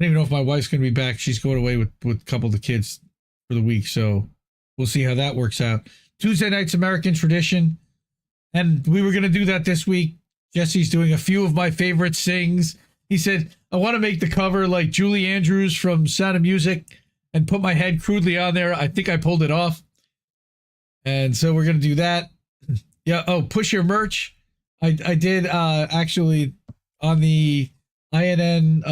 even know if my wife's going to be back. She's going away with a couple of the kids for the week. So we'll see how that works out. Tuesday night's American Tradition. And we were going to do that this week. Jesse's doing a few of my favorite sings. He said, I want to make the cover like Julie Andrews from Sound of Music and put my head crudely on there. I think I pulled it off. And so we're going to do that. Yeah. Oh, push your merch. I did actually on the INN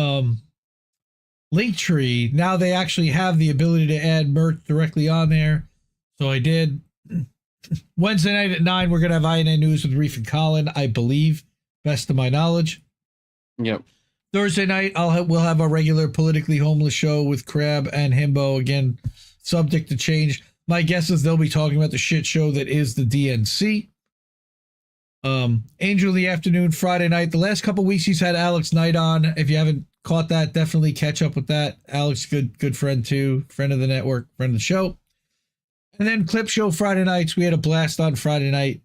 link tree. Now they actually have the ability to add merch directly on there. So I did. Wednesday night at 9, we're going to have INN News with Reef and Colin, I believe, best of my knowledge. Yep. Thursday night, we'll have our regular Politically Homeless show with Crab and Himbo. Again, subject to change. My guess is they'll be talking about the shit show that is the DNC. Angel of the Afternoon, Friday night. The last couple weeks he's had Alex Knight on. If you haven't caught that, definitely catch up with that. Alex, good friend too. Friend of the network, friend of the show. And then Clip Show Friday nights. We had a blast on Friday night.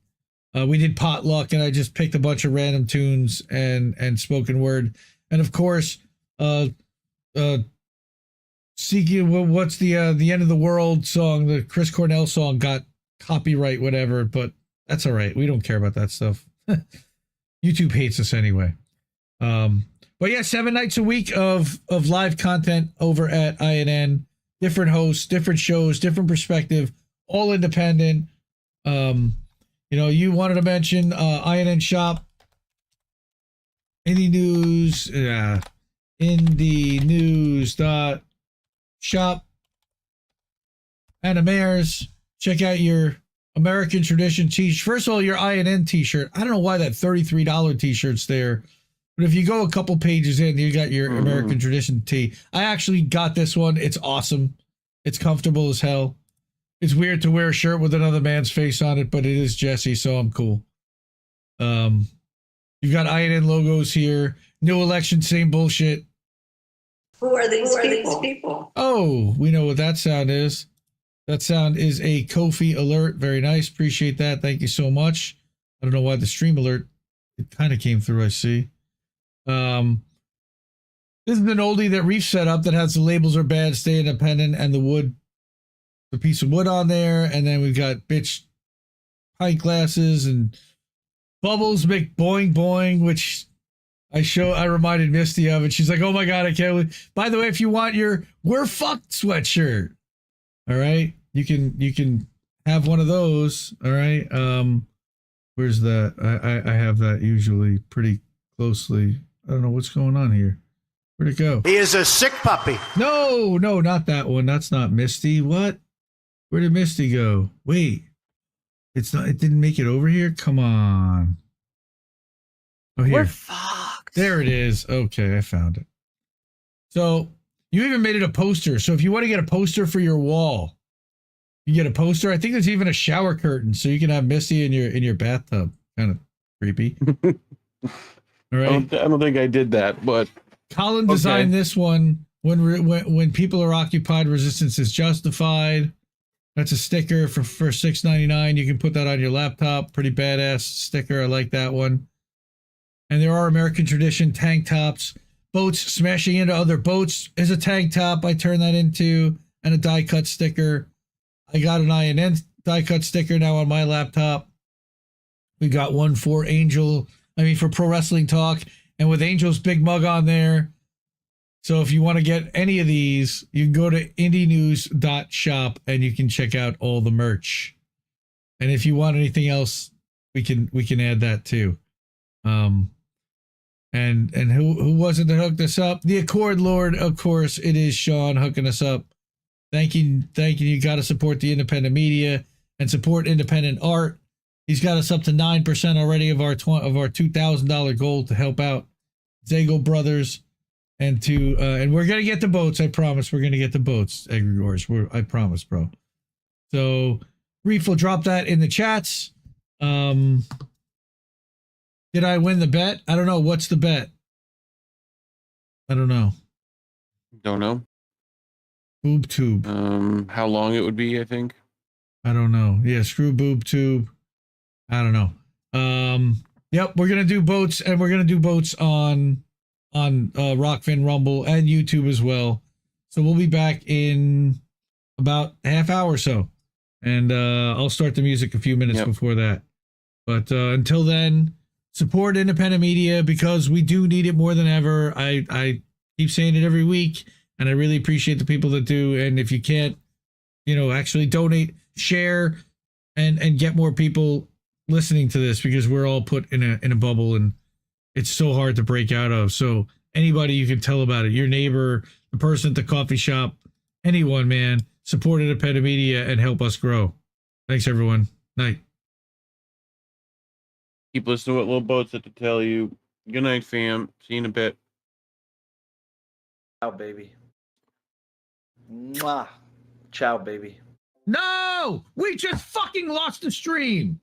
We did potluck, and I just picked a bunch of random tunes and spoken word. And of course, seeking what's the End of the World song, the Chris Cornell song got copyright, whatever, but that's all right. We don't care about that stuff. YouTube hates us anyway. But yeah, 7 nights a week of live content over at INN. Different hosts, different shows, different perspective, all independent. You wanted to mention INN Shop. Indie News, Indie News .shop. Animaires, check out your American Tradition t-shirt. First of all, your INN t-shirt. I don't know why that $33 t-shirt's there, but if you go a couple pages in, you got your American Tradition tee. I actually got this one. It's awesome. It's comfortable as hell. It's weird to wear a shirt with another man's face on it, but it is Jesse, so I'm cool. You've got INN logos here. New election, same bullshit. Who are these people? Oh, we know what that sound is. That sound is a Ko-fi alert. Very nice. Appreciate that. Thank you so much. I don't know why the stream alert, it kind of came through, I see. This is an oldie that Reef set up that has the labels are bad, stay independent, and the piece of wood on there. And then we've got bitch pint glasses and Bubbles make boing boing, which I reminded Misty of it. She's like, oh my God, I can't believe. By the way, if you want your We're Fucked sweatshirt, all right, you can have one of those. All right. Where's that? I have that usually pretty closely. I don't know what's going on here. Where'd it go? He is a sick puppy. No, not that one. That's not Misty. What? Where did Misty go? Wait. It's not. It didn't make it over here. Come on. Oh, here. We're fucked. There it is. Okay, I found it. So you even made it a poster. So if you want to get a poster for your wall, you get a poster. I think there's even a shower curtain, so you can have Misty in your bathtub. Kind of creepy. All right. I don't think I did that, but Colin designed this one. When people are occupied, resistance is justified. That's a sticker for $6.99. You can put that on your laptop. Pretty badass sticker. I like that one. And there are American Tradition tank tops. Boats smashing into other boats is a tank top I turned that into, and a die cut sticker. I got an INN die cut sticker now on my laptop. We got one for for Pro Wrestling Talk, and with Angel's big mug on there. So if you want to get any of these, you can go to indienews.shop and you can check out all the merch. And if you want anything else, we can add that too. And who was it that hooked us up? The Accord Lord, of course. It is Sean hooking us up. Thank you. You got to support the independent media and support independent art. He's got us up to 9% already of our $2,000 goal to help out Zago Brothers. And we're gonna get the boats. I promise. We're gonna get the boats, Egregores. I promise, bro. So, Reef will drop that in the chats. Did I win the bet? I don't know. What's the bet? I don't know. Don't know. Boob tube. How long it would be, I think. I don't know. Yeah, screw boob tube. I don't know. Yep, we're gonna do boats, and we're gonna do boats on Rockfin Rumble and YouTube as well. So we'll be back in about a half hour or so, and I'll start the music a few minutes before that. But until then, support independent media because we do need it more than ever. I keep saying it every week, and I really appreciate the people that do. And if you can't, actually donate, share, and get more people listening to this because we're all put in a bubble and it's so hard to break out of. So anybody you can tell about it, your neighbor, the person at the coffee shop, anyone, man, support independent media and help us grow. Thanks, everyone. Night. Keep listening to what Little Boats have to tell you. Good night, fam. See you in a bit. Ciao, baby. Mwah. Ciao, baby. No! We just fucking lost the stream!